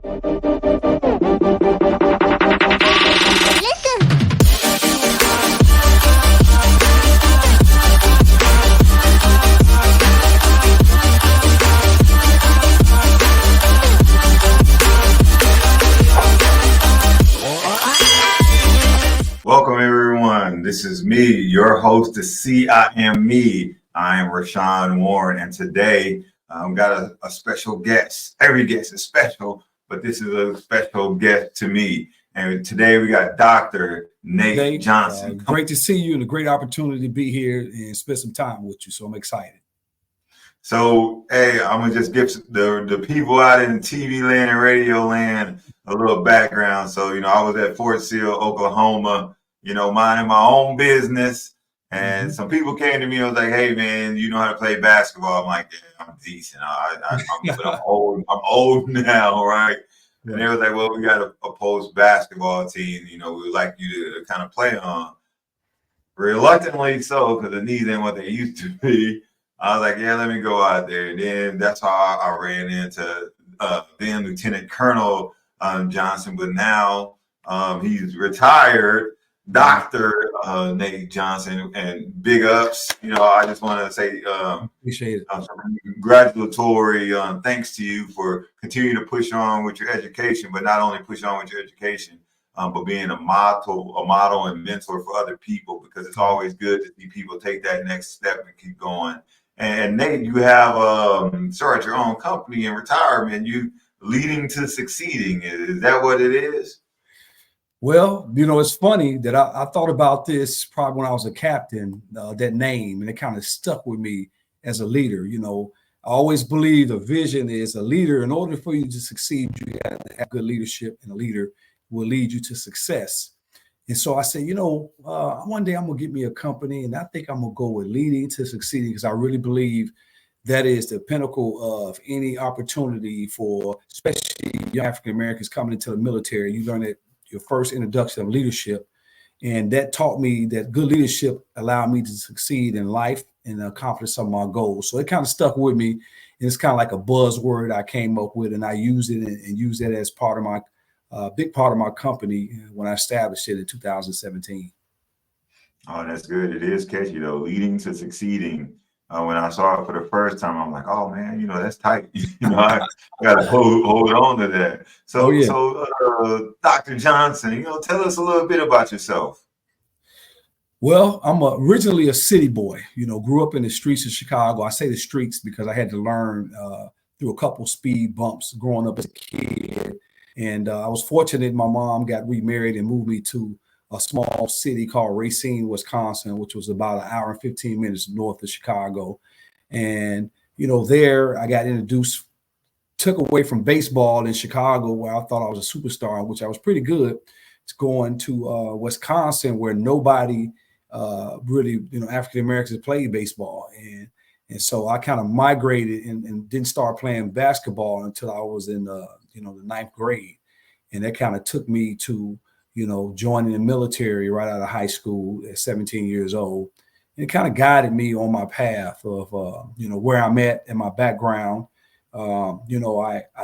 Welcome, everyone. This is me, your host, the CIM. I am Rashawn Warren, and today I've got a special guest. Every guest is special, but this is a special guest to me. And today we got Dr. Nate Johnson. Great to see you and a great opportunity to be here and spend some time with you. So I'm excited. So, hey, I'm going to just give the people out in TV land and radio land a little background. So, I was at Fort Sill, Oklahoma, minding my own business. And some people came to me and was like, hey, man, you know how to play basketball? I'm like, yeah, I'm decent. I'm old now, right? And they was like, well, we got a post basketball team, we would like you to kind of play on. Reluctantly so, because the knees ain't what they used to be. I was like, yeah, let me go out there. And then that's how I ran into then Lieutenant Colonel Johnson, but now he's retired, Dr. Nate Johnson, and big ups. I just want to say appreciate it. Congratulatory thanks to you for continuing to push on with your education, but not only push on with your education, but being a model and mentor for other people, because it's always good to see people take that next step and keep going. And Nate, you have started your own company in retirement. You leading to succeeding. Is that what it is? Well, it's funny that I thought about this probably when I was a captain, that name, and it kind of stuck with me as a leader. I always believe a vision is a leader. In order for you to succeed, you got to have good leadership, and a leader will lead you to success. And so I said, one day I'm going to get me a company, and I think I'm going to go with leading to succeeding, because I really believe that is the pinnacle of any opportunity for especially young African Americans coming into the military. You learn that your first introduction of leadership, and that taught me that good leadership allowed me to succeed in life and accomplish some of my goals. So it kind of stuck with me, and it's kind of like a buzzword I came up with, and I use it and use it as part of my big part of my company when I established it in 2017. Oh, that's good. It is catchy, though. Leading to succeeding. When I saw it for the first time, I'm like, oh man, that's tight. I gotta hold on to that. So, Dr. Johnson, tell us a little bit about yourself. Well, I'm originally a city boy. Grew up in the streets of Chicago. I say the streets because I had to learn through a couple speed bumps growing up as a kid. And I was fortunate my mom got remarried and moved me to a small city called Racine, Wisconsin, which was about an hour and 15 minutes north of Chicago. And, there I got introduced, took away from baseball in Chicago, where I thought I was a superstar, which I was pretty good, to going to Wisconsin, where nobody really, African Americans played baseball. And so I kind of migrated and didn't start playing basketball until I was in the ninth grade. And that kind of took me to, joining the military right out of high school at 17 years old. And it kind of guided me on my path of, where I'm at in my background. I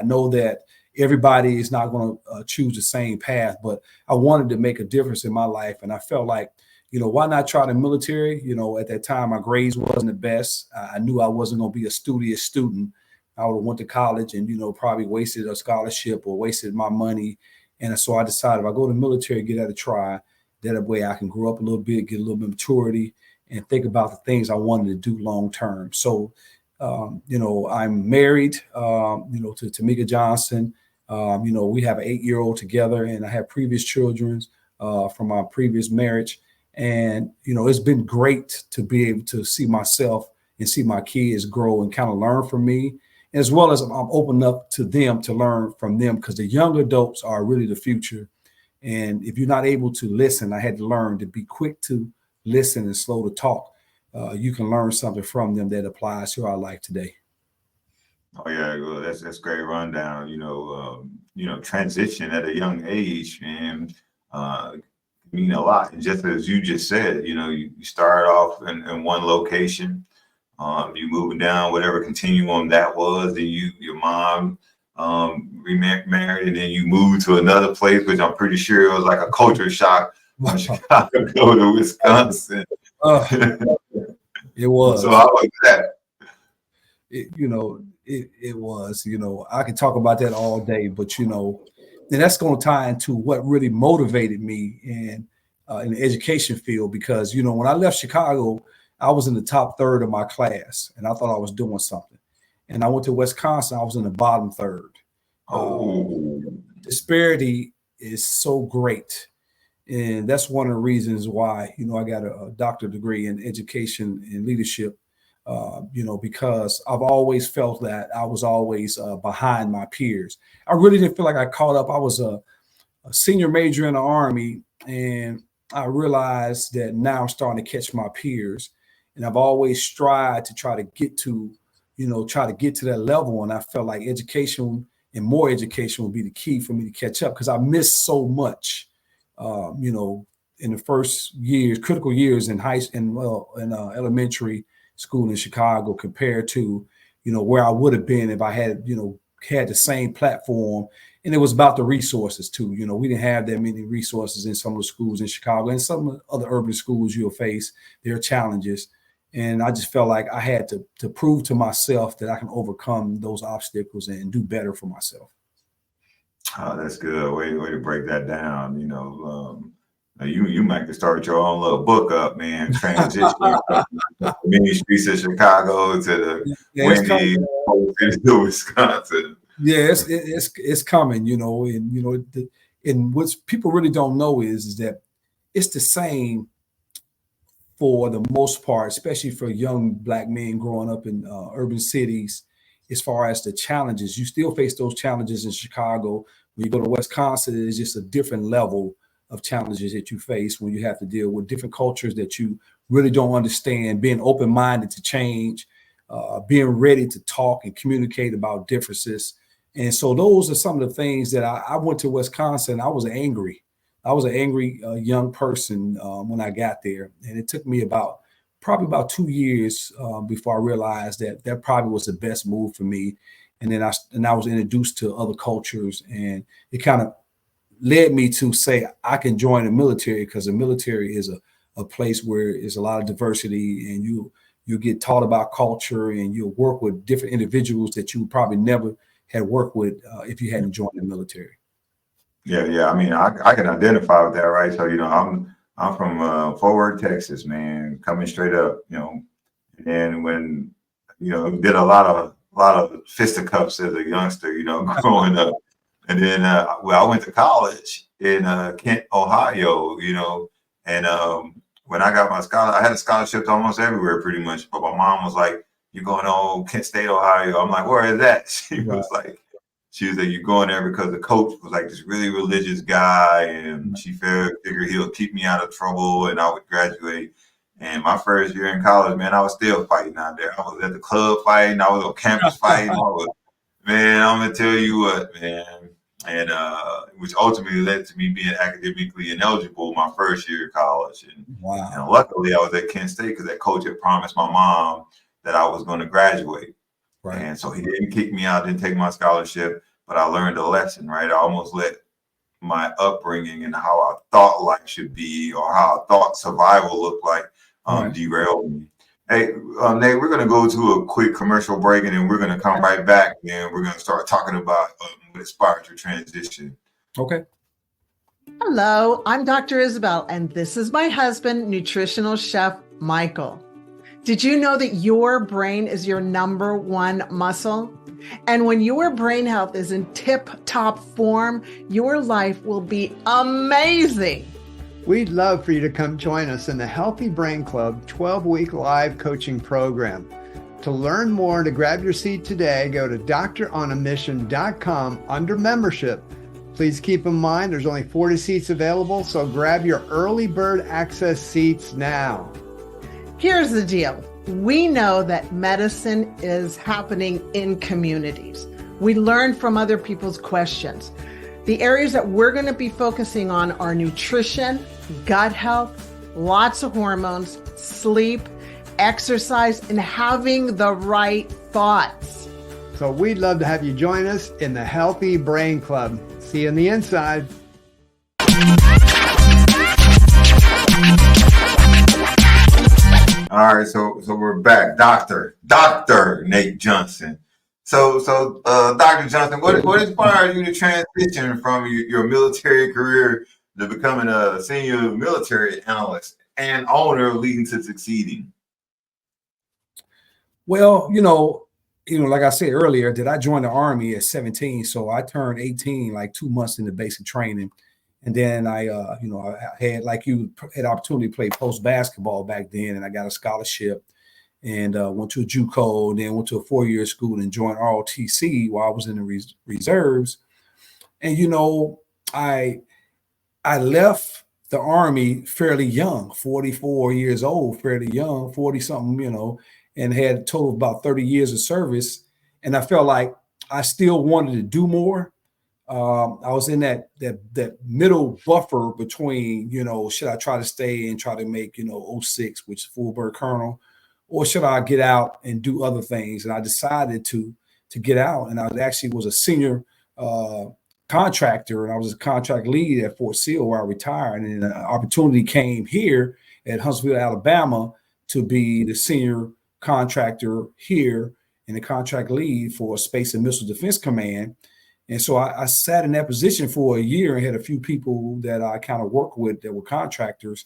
know that everybody is not going to choose the same path, but I wanted to make a difference in my life. And I felt like, why not try the military? At that time, my grades wasn't the best. I knew I wasn't going to be a studious student. I would have went to college and, probably wasted a scholarship or wasted my money. And so I decided if I go to the military, get at a try, that way I can grow up a little bit, get a little bit of maturity, and think about the things I wanted to do long term. So, I'm married, to Tamika Johnson. We have an 8-year-old together, and I have previous children from my previous marriage. And, it's been great to be able to see myself and see my kids grow and kind of learn from me, as well as I'm open up to them to learn from them, because the young adults are really the future. And if you're not able to listen, I had to learn to be quick to listen and slow to talk. You can learn something from them that applies to our life today. Oh yeah, well, that's great rundown. Transition at a young age, man, mean a lot. And just as you just said, you start off in one location. You moving down whatever continuum that was, and your mom remarried, and then you moved to another place, which I'm pretty sure it was like a culture shock from Chicago to Wisconsin. It was. So how was that? It was, I could talk about that all day, but, and that's going to tie into what really motivated me in the education field, because, when I left Chicago, I was in the top third of my class and I thought I was doing something. And I went to Wisconsin, I was in the bottom third. Disparity is so great. And that's one of the reasons why, I got a doctorate degree in education and leadership, because I've always felt that I was always behind my peers. I really didn't feel like I caught up. I was a senior major in the Army, and I realized that now I'm starting to catch my peers. And I've always strived to try to get to that level. And I felt like education and more education would be the key for me to catch up, because I missed so much, in the first years, critical years in elementary school in Chicago, compared to, where I would have been if I had, had the same platform. And it was about the resources too. We didn't have that many resources in some of the schools in Chicago, and some of the other urban schools you'll face their challenges. And I just felt like I had to prove to myself that I can overcome those obstacles and do better for myself. Oh, that's good. Way to break that down. You might could start your own little book up, man. Transition from the many streets of Chicago to the windy to Wisconsin. Yeah, it's coming. And what people really don't know is that it's the same for the most part, especially for young Black men growing up in urban cities. As far as the challenges, you still face those challenges in Chicago. When you go to Wisconsin, it's just a different level of challenges that you face when you have to deal with different cultures that you really don't understand, being open-minded to change, being ready to talk and communicate about differences. And so those are some of the things that I went to Wisconsin. I was angry young person when I got there. And it took me probably about 2 years before I realized that probably was the best move for me. And then I was introduced to other cultures, and it kind of led me to say I can join the military, because the military is a place where there's a lot of diversity, and you get taught about culture, and you'll work with different individuals that you probably never had worked with if you hadn't joined the military. Yeah. I mean, I can identify with that, right? So, I'm from Fort Worth, Texas, man, coming straight up, and when, did a lot of fisticuffs as a youngster, growing up. And then, I went to college in Kent, Ohio, and when I got my scholarship, I had a scholarship to almost everywhere pretty much. But my mom was like, "You're going to Kent State, Ohio." I'm like, "Where is that?" She was like, "You're going there because the coach was like this really religious guy, and she figured he'll keep me out of trouble and I would graduate." And my first year in college, man, I was still fighting out there. I was at the club fighting. I was on campus fighting. Man, I'm going to tell you what, man. And which ultimately led to me being academically ineligible my first year of college. And luckily, I was at Kent State because that coach had promised my mom that I was going to graduate. Right. And so he didn't kick me out, didn't take my scholarship, but I learned a lesson, right? I almost let my upbringing and how I thought life should be, or how I thought survival looked like, derailed me. Hey, Nate, we're going to go to a quick commercial break, and then we're going to come right back, and we're going to start talking about what inspired your transition. Okay. Hello, I'm Dr. Isabel, and this is my husband, nutritional chef Michael. Did you know that your brain is your number one muscle? And when your brain health is in tip-top form, your life will be amazing. We'd love for you to come join us in the Healthy Brain Club 12-week live coaching program. To learn more and to grab your seat today, go to doctoronamission.com under membership. Please keep in mind there's only 40 seats available, so grab your early bird access seats now. Here's the deal. We know that medicine is happening in communities. We learn from other people's questions. The areas that we're going to be focusing on are nutrition, gut health, lots of hormones, sleep, exercise, and having the right thoughts. So we'd love to have you join us in the Healthy Brain Club. See you on the inside. All right, so we're back, Dr. Nate Johnson. So Dr. Johnson, what inspired you to transition from your military career to becoming a senior military analyst and owner of Leading to Succeeding? Well, like I said earlier, that I joined the Army at 17, so I turned 18 like 2 months into basic training. And then I had, like you, had opportunity to play post basketball back then, and I got a scholarship and went to a JUCO, then went to a 4-year school and joined ROTC while I was in the reserves. And I left the Army fairly young, 44 years old, fairly young, 40 something, and had a total of about 30 years of service. And I felt like I still wanted to do more. I was in that middle buffer between, should I try to stay and try to make, 06, which is full bird colonel, or should I get out and do other things? And I decided to get out. And I actually was a senior contractor, and I was a contract lead at Fort Sill where I retired. And an opportunity came here at Huntsville, Alabama, to be the senior contractor here and the contract lead for Space and Missile Defense Command. And so I sat in that position for a year and had a few people that I kind of worked with that were contractors.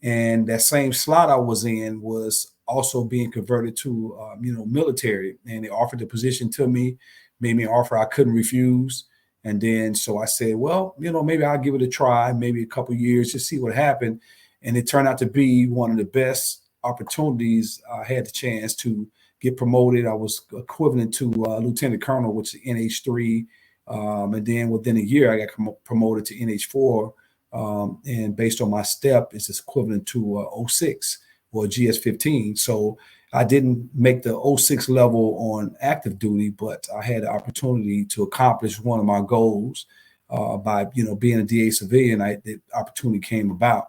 And that same slot I was in was also being converted to, military. And they offered the position to me, made me an offer I couldn't refuse. And then so I said, well, maybe I'll give it a try, maybe a couple of years, just see what happened. And it turned out to be one of the best opportunities. I had the chance to get promoted. I was equivalent to lieutenant colonel, which is NH3. And then within a year, I got promoted to NH4. And based on my step, it's equivalent to 06 or GS15. So I didn't make the 06 level on active duty, but I had the opportunity to accomplish one of my goals by, being a DA civilian. The opportunity came about.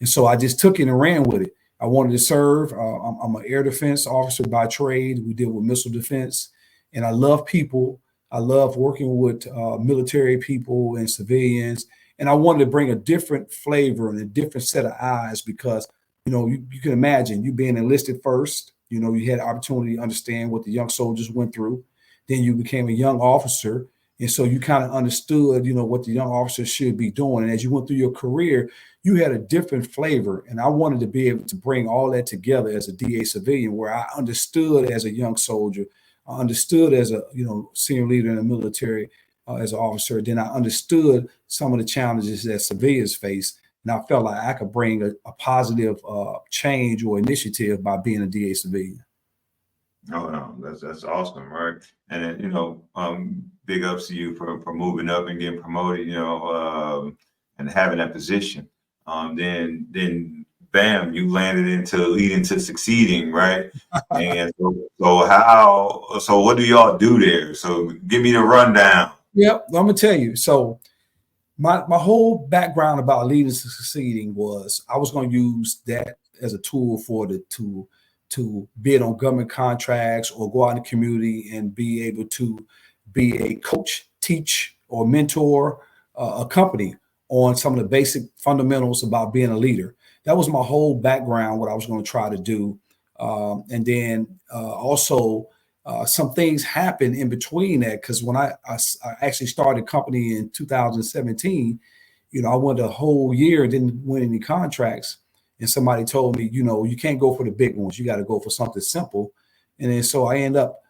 And so I just took it and ran with it. I wanted to serve. I'm an air defense officer by trade. We deal with missile defense. And I love people. I love working with military people and civilians. And I wanted to bring a different flavor and a different set of eyes because, you can imagine you being enlisted first. You had the opportunity to understand what the young soldiers went through. Then you became a young officer. And so you kind of understood, what the young officers should be doing. And as you went through your career, you had a different flavor. And I wanted to be able to bring all that together as a DA civilian, where I understood as a young soldier, I understood as a, senior leader in the military, as an officer. Then I understood some of the challenges that civilians face. And I felt like I could bring a positive change or initiative by being a DA civilian. Oh, no, that's awesome, right? And then, big ups to you for moving up and getting promoted, and having that position. Then bam, you landed into Leading to Succeeding, right? And so what do y'all do there? So give me the rundown. Yep, I'm gonna tell you. So my whole background about Leading to Succeeding was I was going to use that as a tool to bid on government contracts or go out in the community and be able to be a coach, teach, or mentor a company on some of the basic fundamentals about being a leader. That was my whole background, what I was going to try to do. And then also some things happened in between that, because when I actually started a company in 2017, I went a whole year, didn't win any contracts. And somebody told me, you can't go for the big ones. You got to go for something simple. And then so I end up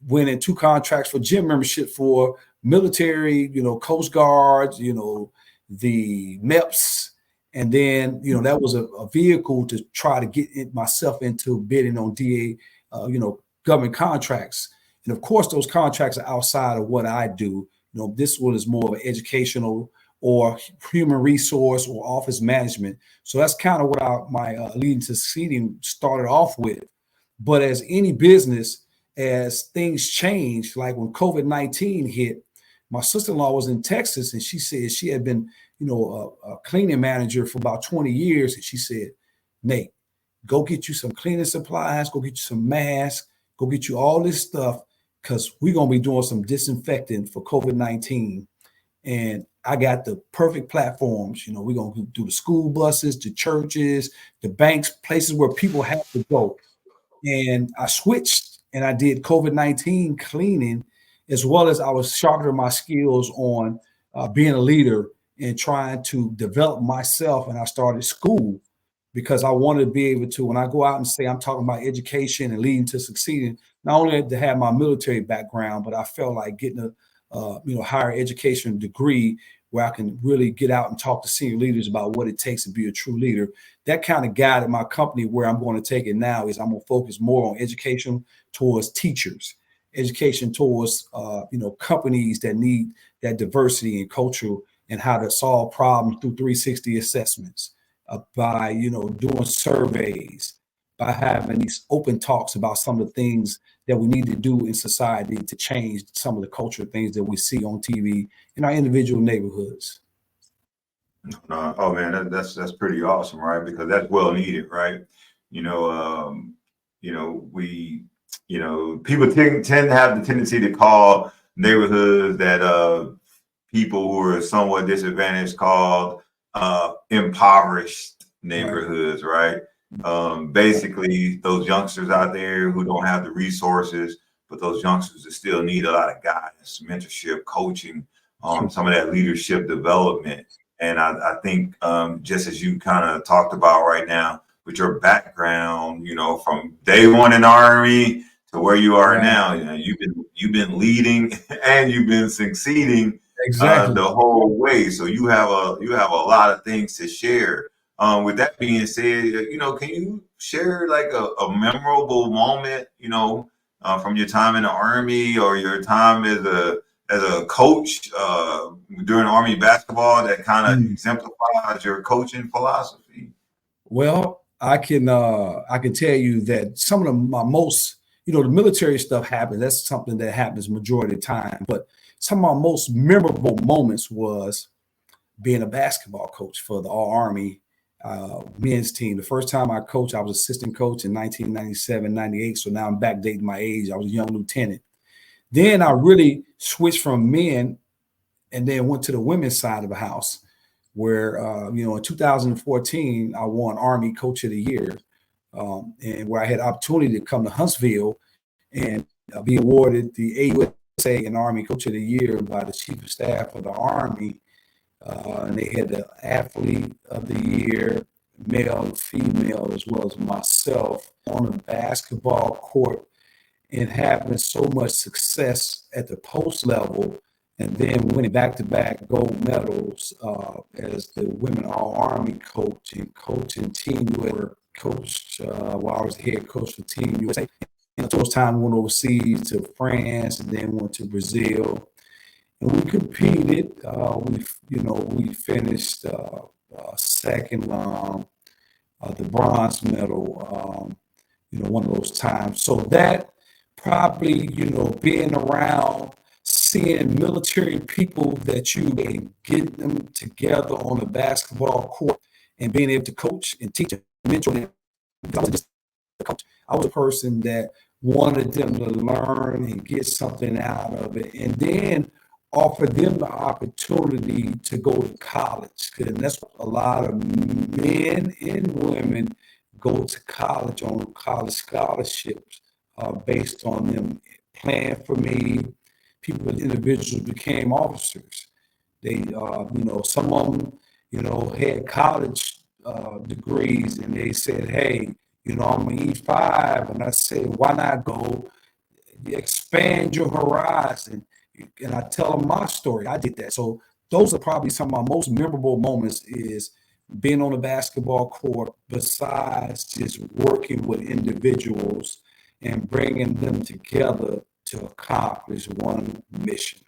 winning 2 contracts for gym membership for military, Coast Guards, the MEPS. And then, that was a vehicle to try to get myself into bidding on DA, government contracts. And of course, those contracts are outside of what I do. This one is more of an educational or human resource or office management. So that's kind of what my Leading to Succeeding started off with. But as any business, as things change, like when COVID-19 hit, my sister-in-law was in Texas, and she said she had been, a cleaning manager for about 20 years. And she said, Nate, go get you some cleaning supplies, go get you some masks, go get you all this stuff, because we're going to be doing some disinfecting for COVID-19. And I got the perfect platforms. You know, we're going to do the school buses, the churches, the banks, places where people have to go. And I switched and I did COVID-19 cleaning, as well as I was sharpening my skills on being a leader and trying to develop myself. And I started school because I wanted to be able to, when I go out and say I'm talking about education and leading to succeeding, not only to have my military background, but I felt like getting a higher education degree where I can really get out and talk to senior leaders about what it takes to be a true leader. That kind of guided my company. Where I'm going to take it now is I'm going to focus more on education towards teachers, education towards companies that need that diversity and cultural, and how to solve problems through 360 assessments, by doing surveys, by having these open talks about some of the things that we need to do in society to change some of the cultural things that we see on TV in our individual neighborhoods. Oh man, that's pretty awesome, right? Because that's well needed, right? People tend to have the tendency to call neighborhoods that people who are somewhat disadvantaged called impoverished neighborhoods, right? Basically, those youngsters out there who don't have the resources, but those youngsters that still need a lot of guidance, mentorship, coaching, some of that leadership development. And I think just as you kind of talked about right now with your background, from day one in the Army to where you are now, you've been leading and you've been succeeding Exactly. the whole way. So you have a lot of things to share. With that being said, can you share like a memorable moment, from your time in the Army or your time as a coach during Army basketball that kind of exemplifies your coaching philosophy? Well, I can tell you that some of my most, the military stuff happens. That's something that happens majority of the time. But some of my most memorable moments was being a basketball coach for the All Army men's team. The first time I coached, I was assistant coach in 1997, 98. So now I'm backdating my age. I was a young lieutenant. Then I really switched from men and then went to the women's side of the house, where, in 2014, I won Army Coach of the Year, and where I had opportunity to come to Huntsville and be awarded the AUSA and Army Coach of the Year by the Chief of Staff of the Army. And they had the Athlete of the Year, male and female, as well as myself, on a basketball court, and having so much success at the post level, and then winning back-to-back gold medals as the Women All-Army coach and coaching Team USA. While I was the head coach for Team USA. And those times went overseas to France and then went to Brazil. And we competed. We finished second, the bronze medal, one of those times. So that probably, being around, seeing military people that you can get them together on a basketball court and being able to coach and teach and mentor them. I was a person that wanted them to learn and get something out of it, and then offer them the opportunity to go to college. And that's what a lot of men and women go to college on college scholarships based on them playing for me. Individuals became officers. They, some of them, had college degrees, and they said, hey, I'm an E5. And I said, why not go expand your horizon? And I tell them my story. I did that. So those are probably some of my most memorable moments, is being on a basketball court, besides just working with individuals and bringing them together to accomplish one mission.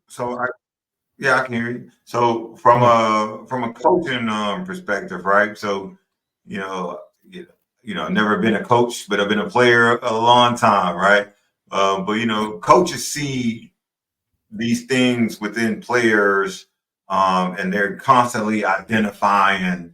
So I can hear you. So from a coaching perspective, right? So, never been a coach, but I've been a player a long time, right? But coaches see these things within players and they're constantly identifying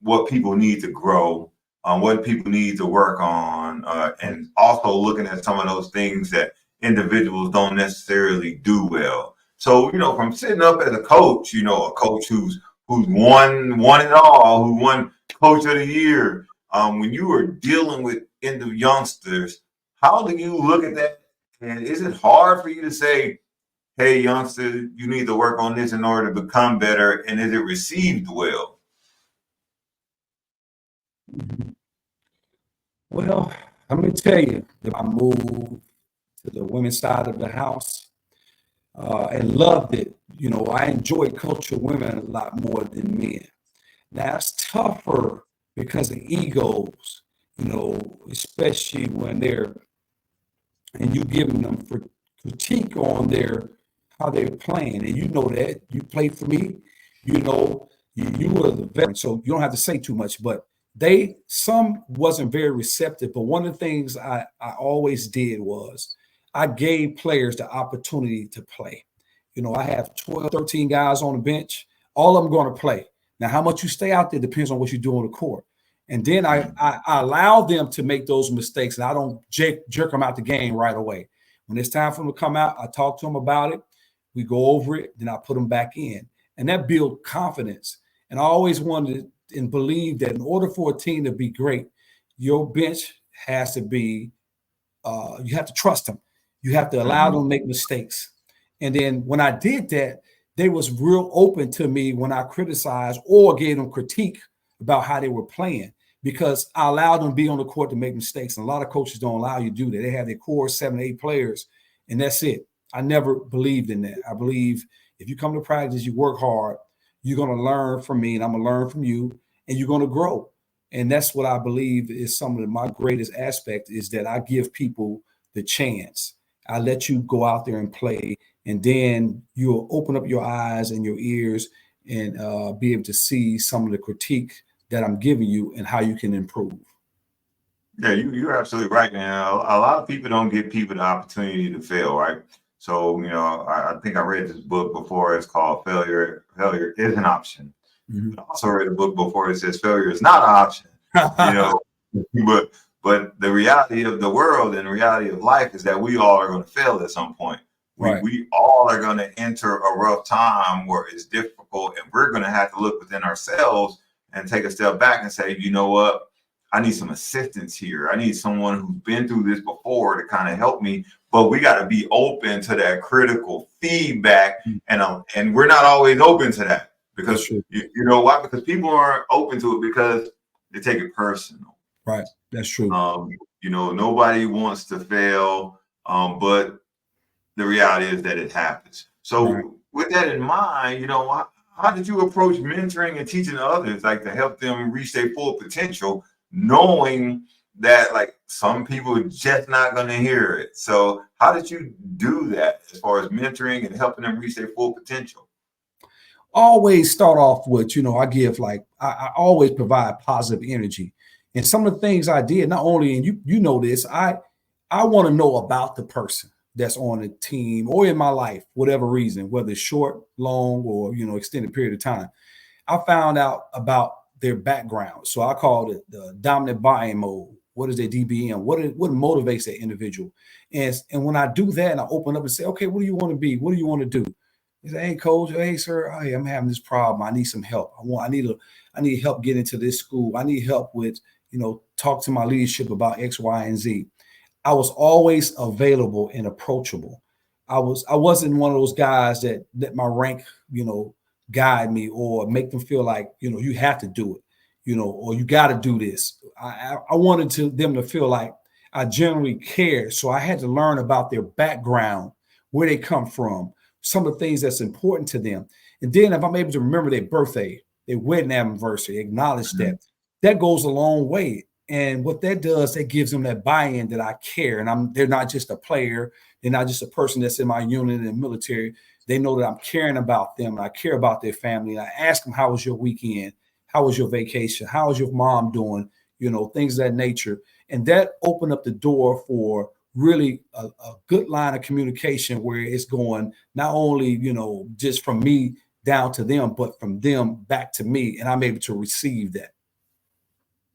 what people need to grow, what people need to work on, and also looking at some of those things that individuals don't necessarily do well. So, from sitting up as a coach, a coach who's won it all, who won Coach of the Year, when you are dealing with youngsters, how do you look at that? And is it hard for you to say, hey, youngster, you need to work on this in order to become better? And is it received well? Well, I'm going to tell you, if I moved to the women's side of the house and loved it, I enjoyed culture women a lot more than men. Now, it's tougher because of egos, especially when and you giving them critique on how they're playing. And that you played for me, you were the veteran, so you don't have to say too much, but some wasn't very receptive. But one of the things I always did was I gave players the opportunity to play. I have 12, 13 guys on the bench, all of them going to play. Now, how much you stay out there depends on what you do on the court. And then I allow them to make those mistakes, and I don't jerk them out the game right away. When it's time for them to come out, I talk to them about it. We go over it, then I put them back in. And that builds confidence. And I always wanted and believe that in order for a team to be great, your bench has to be, you have to trust them. You have to allow them to make mistakes. And then when I did that, they was real open to me when I criticized or gave them critique about how they were playing, because I allowed them to be on the court to make mistakes. And a lot of coaches don't allow you to do that. They have their core 7, 8 players, and that's it. I never believed in that. I believe if you come to practice, you work hard, you're going to learn from me and I'm going to learn from you, and you're going to grow. And that's what I believe is some of my greatest aspect, is that I give people the chance. I let you go out there and play, and then you'll open up your eyes and your ears and be able to see some of the critique that I'm giving you and how you can improve. Yeah, you're absolutely right, man. A lot of people don't give people the opportunity to fail, right? So, I think I read this book before. It's called Failure is an Option. Mm-hmm. I also read a book before that says failure is not an option. But the reality of the world and the reality of life is that we all are going to fail at some point. We all are going to enter a rough time where it's difficult, and we're going to have to look within ourselves and take a step back and say, you know what? I need some assistance here. I need someone who's been through this before to kind of help me. But we got to be open to that critical feedback, and we're not always open to that, because you know why? Because people aren't open to it because they take it personal. Right, that's true. Nobody wants to fail, but the reality is that it happens. So with that in mind, how did you approach mentoring and teaching others, like to help them reach their full potential, knowing that like some people are just not going to hear it? So how did you do that as far as mentoring and helping them reach their full potential? Always start off with, I give I always provide positive energy. And some of the things I did, not only, and you know this, I want to know about the person that's on the team or in my life, whatever reason, whether it's short, long, or, extended period of time. I found out about their background. So I called it the dominant buying mode. What is their DBM? What motivates that individual? And when I do that and I open up and say, okay, what do you want to be? What do you want to do? He said, hey, coach, hey, sir, hey, I'm having this problem. I need some help. I need help getting into this school. I need help with, talk to my leadership about X, Y, and Z. I was always available and approachable. I wasn't one of those guys that let my rank, guide me or make them feel like, you have to do it, or you got to do this. I wanted them to feel like I generally cared. So I had to learn about their background, where they come from, some of the things that's important to them. And then if I'm able to remember their birthday, their wedding anniversary, acknowledge that goes a long way. And what that does, that gives them that buy-in that I care. And they're not just a player. They're not just a person that's in my unit in the military. They know that I'm caring about them. And I care about their family. And I ask them, how was your weekend? How was your vacation? How is your mom doing? Things of that nature. And that opened up the door for really a good line of communication where it's going not only, just from me down to them, but from them back to me, and I'm able to receive that.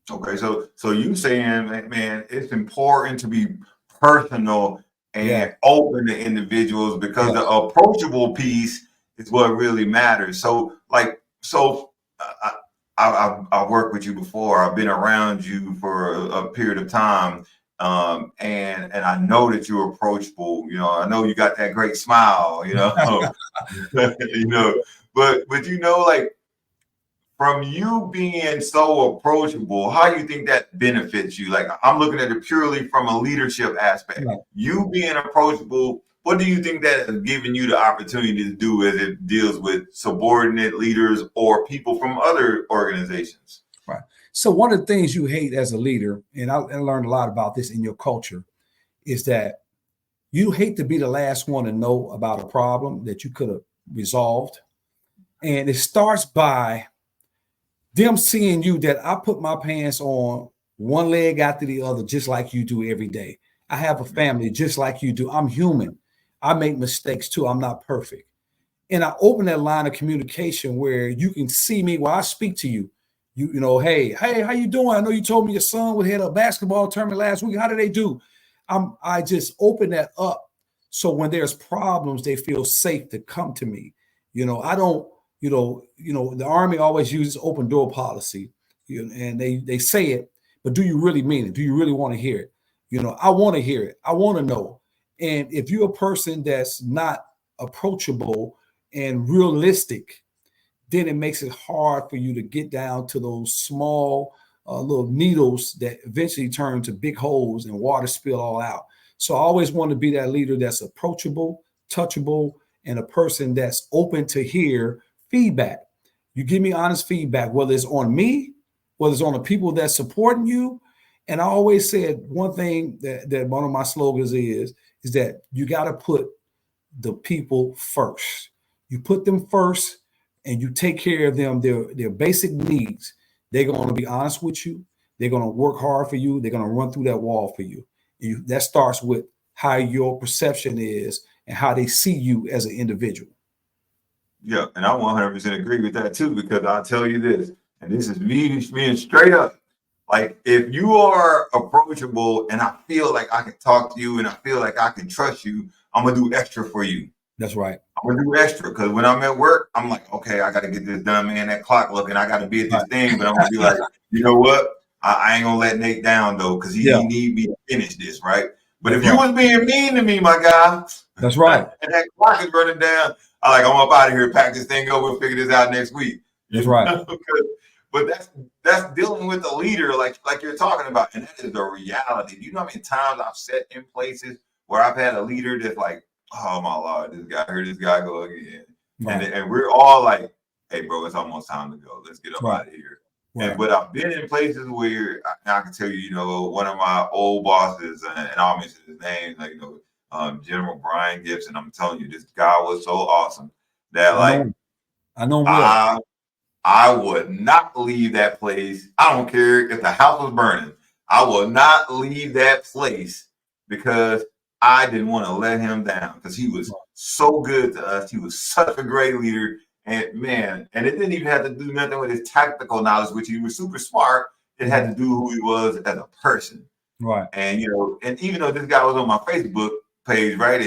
Okay, so you saying, man, it's important to be personal and open to individuals, because the approachable piece is what really matters. So I've worked with you before. I've been around you for a period of time, and I know that you're approachable. You know, I know you got that great smile. You know, you know, but like, from you being so approachable, how do you think that benefits you? Like, I'm looking at it purely from a leadership aspect. Right. You being approachable, what do you think that has given you the opportunity to do as it deals with subordinate leaders or people from other organizations? Right. So one of the things you hate as a leader, and I learned a lot about this in your culture, is that you hate to be the last one to know about a problem that you could have resolved. And it starts by them seeing you, that I put my pants on one leg after the other, just like you do every day. I have a family just like you do. I'm human. I make mistakes too. I'm not perfect. And I open that line of communication where you can see me while I speak to you. You know, hey, how you doing? I know you told me your son had a basketball tournament last week. How did they do? I just open that up. So when there's problems, they feel safe to come to me. You know, I don't, the Army always uses open door policy, and they say it, but do you really mean it? Do you really want to hear it? You know, I want to hear it. I want to know. And if you're a person that's not approachable and realistic, then it makes it hard for you to get down to those small little needles that eventually turn to big holes and water spill all out. So I always want to be that leader that's approachable, touchable, and a person that's open to hear feedback. You give me honest feedback, whether it's on me, whether it's on the people that's supporting you. And I always said one thing that one of my slogans is that you got to put the people first. You put them first and you take care of them, their basic needs. They're going to be honest with you. They're going to work hard for you. They're going to run through that wall for you. That starts with how your perception is and how they see you as an individual. Yeah, and I 100% agree with that too, because I'll tell you this, and this is me being straight up. Like, if you are approachable and I feel like I can talk to you and I feel like I can trust you, I'm going to do extra for you. That's right. I'm going to do extra, because when I'm at work, I'm like, okay, I got to get this done, man. That clock looking, I got to be at this thing, but I'm going to be like, you know what? I ain't going to let Nate down, though, because he need me to finish this, right? But if you was being mean to me, my guy, that's right, and that clock is running down, I'm up out of here, pack this thing over, and figure this out next week. That's right. But that's dealing with a leader like you're talking about, and that is the reality. Do you know how many times I've sat in places where I've had a leader that's like, oh my Lord, heard this guy go again. Right. And we're all like, hey bro, it's almost time to go. Let's get up out of here. Right. But I've been in places where I can tell you, one of my old bosses, and I'll mention his name, General Brian Gibson. I'm telling you, this guy was so awesome that I know I would not leave that place. I don't care if the house was burning. I will not leave that place because I didn't want to let him down, because he was so good to us. He was such a great leader. And man, and it didn't even have to do nothing with his tactical knowledge, which he was super smart. It had to do who he was as a person. Right. And, and even though this guy was on my Facebook page, right?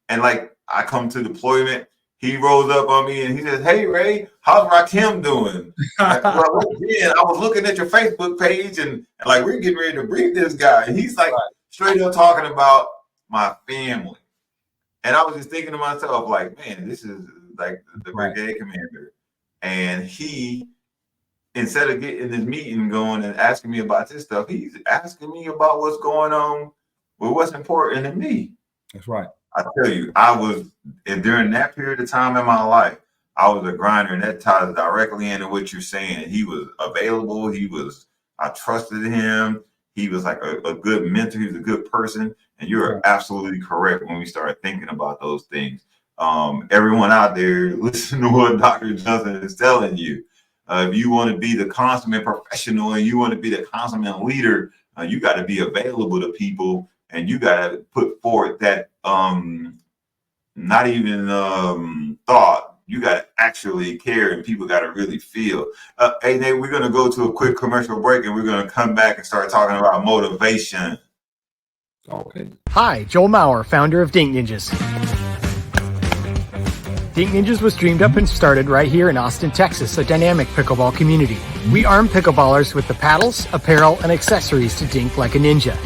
And I come to deployment, he rolls up on me and he says, hey, Ray, how's Rakim doing? I was looking at your Facebook page and we're getting ready to brief this guy. And he's straight up talking about my family. And I was just thinking to myself, man, this is the brigade commander. And he, instead of getting this meeting going and asking me about this stuff, he's asking me about what's going on with what's important to me. That's right. I tell you, during that period of time in my life, I was a grinder, and that ties directly into what you're saying. He was available. I trusted him. He was like a good mentor. He was a good person. And you're absolutely correct when we start thinking about those things. Everyone out there, listen to what Dr. Johnson is telling you. If you want to be the consummate professional and you want to be the consummate leader, you got to be available to people, and you got to put forth that not even thought, you got to actually care, and people got to really feel. Hey, Nate, we're going to go to a quick commercial break, and we're going to come back and start talking about motivation. Okay. Hi, Joel Maurer, founder of Dink Ninjas. Dink Ninjas was dreamed up and started right here in Austin, Texas, a dynamic pickleball community. We arm pickleballers with the paddles, apparel, and accessories to dink like a ninja.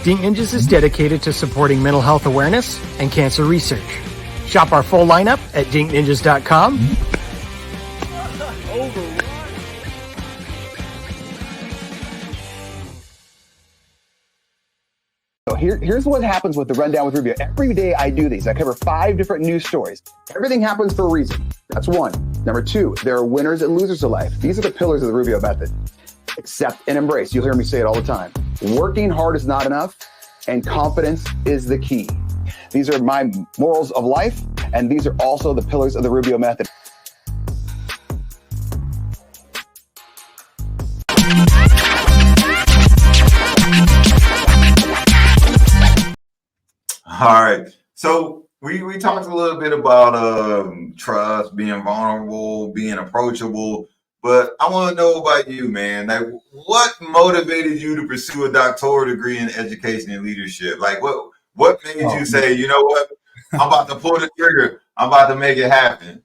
Dink Ninjas is dedicated to supporting mental health awareness and cancer research. Shop our full lineup at dinkninjas.com. So here's what happens with the Rundown with Rubio. Every day I do these. I cover 5 different news stories. Everything happens for a reason. That's one. Number 2, there are winners and losers of life. These are the pillars of the Rubio method. Accept and embrace. You'll hear me say it all the time. Working hard is not enough, and confidence is the key. These are my morals of life, and these are also the pillars of the Rubio method. All right. So we talked a little bit about trust, being vulnerable, being approachable, but I want to know about you, man. Like, what motivated you to pursue a doctoral degree in education and leadership? Like, what made you say, you know what, I'm about to pull the trigger, I'm about to make it happen?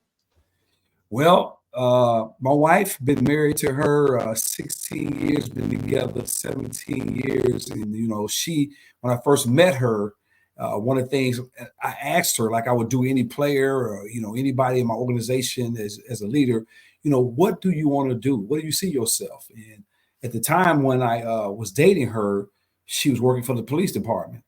Well, my wife, been married to her 16 years, been together 17 years. And, you know, when I first met her, one of the things I asked her, like I would do any player or, you know, anybody in my organization as a leader, you know, what do you want to do? What do you see yourself? And at the time when I was dating her, she was working for the police department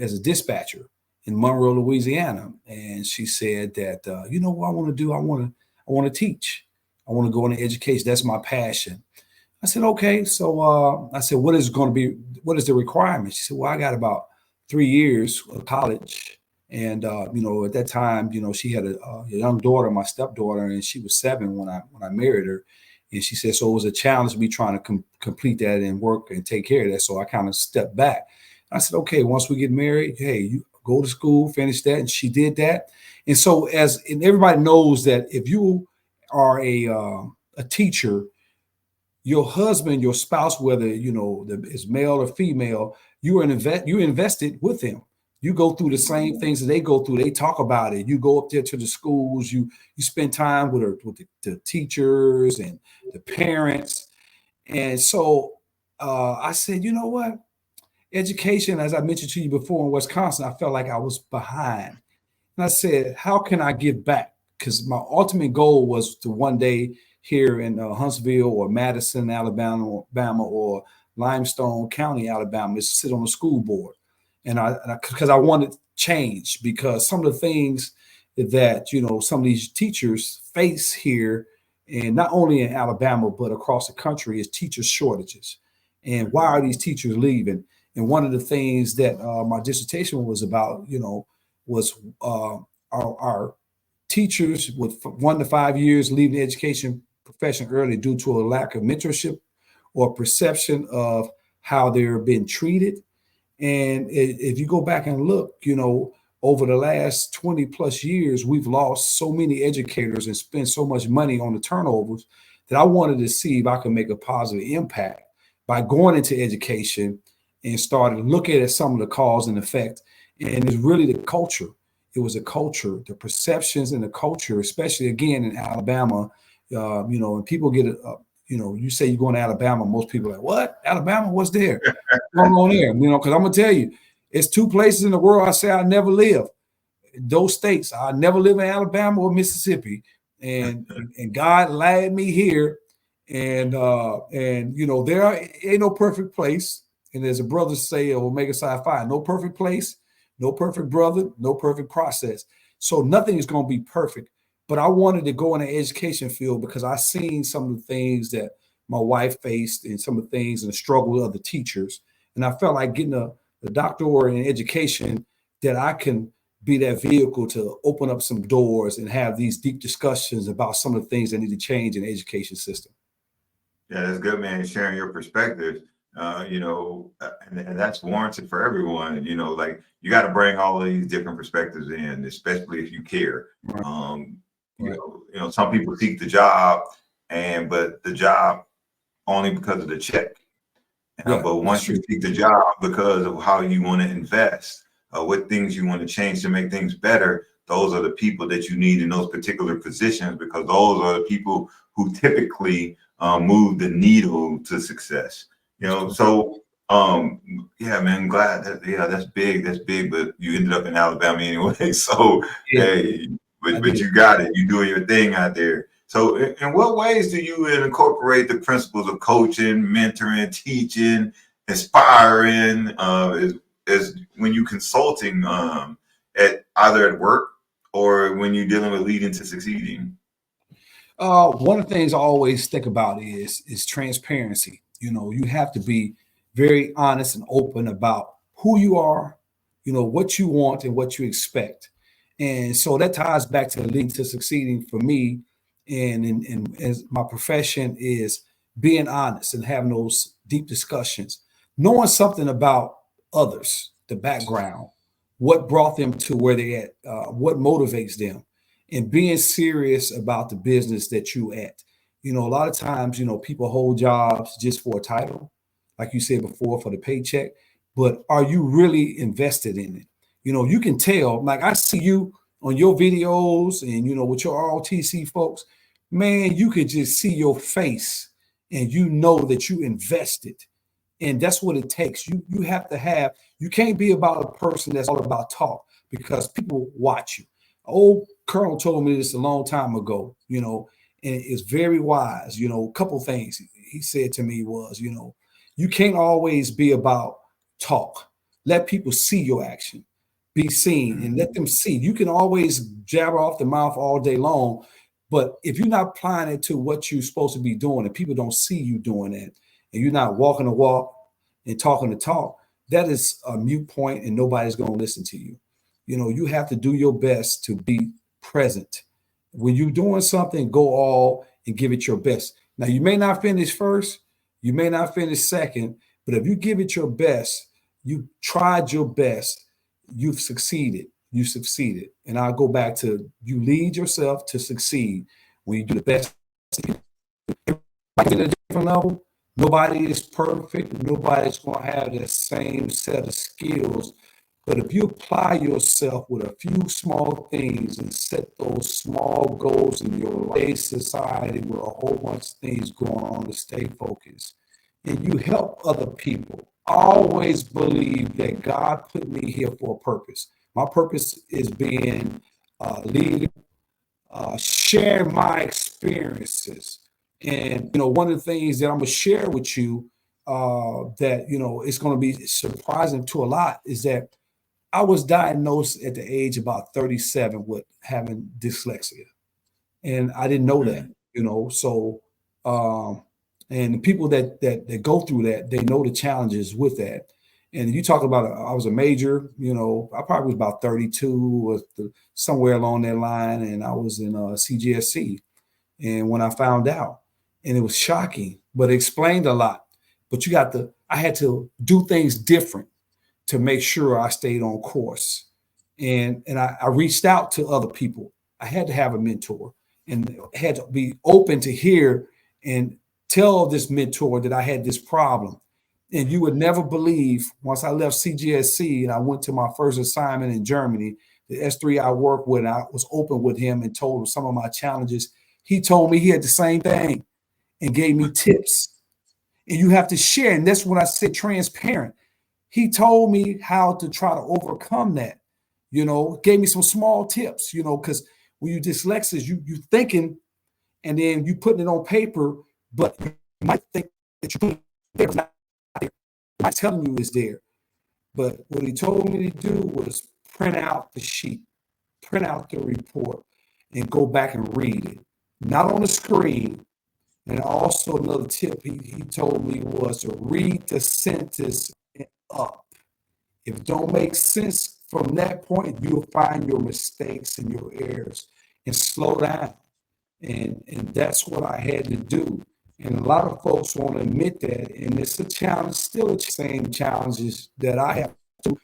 as a dispatcher in Monroe, Louisiana. And she said that, you know what I want to do? I want to teach. I want to go into education. That's my passion. I said, okay. So I said, what is the requirement? She said, well, I got about 3 years of college. And, you know, at that time, you know, she had a young daughter, my stepdaughter, and she was 7 when I married her. And she said, so it was a challenge to me trying to complete that and work and take care of that. So I kind of stepped back. I said, okay, once we get married, hey, you go to school, finish that. And she did that. And so and everybody knows that if you are a teacher, your husband, your spouse, whether, you know, is male or female, you're invested with them. You go through the same things that they go through. They talk about it. You go up there to the schools. You spend time with the teachers and the parents. And so I said, you know what? Education, as I mentioned to you before in Wisconsin, I felt like I was behind. And I said, how can I give back? Because my ultimate goal was to one day here in Huntsville or Madison, Alabama, or Limestone County, Alabama, is sit on the school board. And because I wanted change, because some of the things that, you know, some of these teachers face here, and not only in Alabama, but across the country, is teacher shortages. And why are these teachers leaving? And one of the things that my dissertation was about, you know, was our teachers with 1 to 5 years leaving the education profession early due to a lack of mentorship or perception of how they're being treated. And if you go back and look, you know, over the last 20 plus years, we've lost so many educators and spent so much money on the turnovers that I wanted to see if I could make a positive impact by going into education and started looking at some of the cause and effect. And it's really the culture. It was a culture, the perceptions and the culture, especially again in Alabama. You know, and people get it. You know, you say you're going to Alabama, most people are like, what? Alabama? What's there? What's going on there? You know, because I'm gonna tell you, it's 2 places in the world I say I never live. Those states, I never live in Alabama or Mississippi, and God led me here. And you know, there ain't no perfect place. And as a brother say, Omega Psi Phi, no perfect place, no perfect brother, no perfect process. So nothing is going to be perfect. But I wanted to go in the education field because I seen some of the things that my wife faced and some of the things and the struggle of the teachers. And I felt like getting a doctorate in education that I can be that vehicle to open up some doors and have these deep discussions about some of the things that need to change in the education system. Yeah, that's good, man. Sharing your perspective. and that's warranted for everyone. Like you got to bring all of these different perspectives in, especially if you care. Some people seek the job, but the job only because of the check. But once you seek the job because of how you want to invest, what things you want to change to make things better, those are the people that you need in those particular positions, because those are the people who typically move the needle to success. So yeah, man, glad that's big, but you ended up in Alabama anyway. So hey, but you got it. You're doing your thing out there. So in what ways do you incorporate the principles of coaching, mentoring, teaching, inspiring, as when you consulting at either at work or when you're dealing with leading to succeeding? One of the things I always think about is transparency. You have to be very honest and open about who you are, what you want and what you expect. And so that ties back to leading to succeeding for me. And as my profession is being honest and having those deep discussions, knowing something about others, the background, what brought them to where they're at, what motivates them, and being serious about the business that you at. A lot of times, people hold jobs just for a title, like you said before, for the paycheck, but are you really invested in it? You can tell, like I see you on your videos and, with your ROTC folks, man, you can just see your face and that you invested. And that's what it takes. You have to have, you can't be about a person that's all about talk, because people watch you. Old Colonel told me this a long time ago, and it's very wise. A couple things he said to me was, you can't always be about talk. Let people see your action, be seen, and let them see. You can always jabber off the mouth all day long, but if you're not applying it to what you're supposed to be doing and people don't see you doing it, and you're not walking the walk and talking the talk, that is a mute point and nobody's going to listen to you. You have to do your best to be present. When you're doing something, go all and give it your best. Now, you may not finish first, you may not finish second, but if you give it your best, you tried your best, you've succeeded. You succeeded. And I'll go back to, you lead yourself to succeed when you do the best. At a different level, nobody is perfect. Nobody's going to have the same set of skills. But if you apply yourself with a few small things and set those small goals in your life, society with a whole bunch of things going on to stay focused, and you help other people, always believe that God put me here for a purpose. My purpose is being leading, sharing my experiences. And, one of the things that I'm going to share with you that, it's going to be surprising to a lot is that I was diagnosed at the age about 37 with having dyslexia. And I didn't know that, so, and the people that go through that, they know the challenges with that. And you talk about, I was a major, I probably was about 32 or somewhere along that line. And I was in CGSC. And when I found out, and it was shocking, but it explained a lot. But I had to do things different to make sure I stayed on course. And I reached out to other people. I had to have a mentor and had to be open to hear and tell this mentor that I had this problem. And you would never believe, once I left CGSC and I went to my first assignment in Germany, the S.2 I worked with, I was open with him and told him some of my challenges. He told me he had the same thing and gave me tips. And you have to share. And that's when I said transparent. He told me how to try to overcome that, gave me some small tips, because when you're dyslexic, you thinking and then you putting it on paper, but you might think that you put it there, it's not there. I'm not telling you it's there. But what he told me to do was print out the sheet, print out the report, and go back and read it. Not on the screen. And also another tip he told me was to read the sentence up. If it don't make sense from that point, you'll find your mistakes and your errors and slow down. And that's what I had to do. And a lot of folks won't admit that. And it's a challenge, still the same challenges that I have to.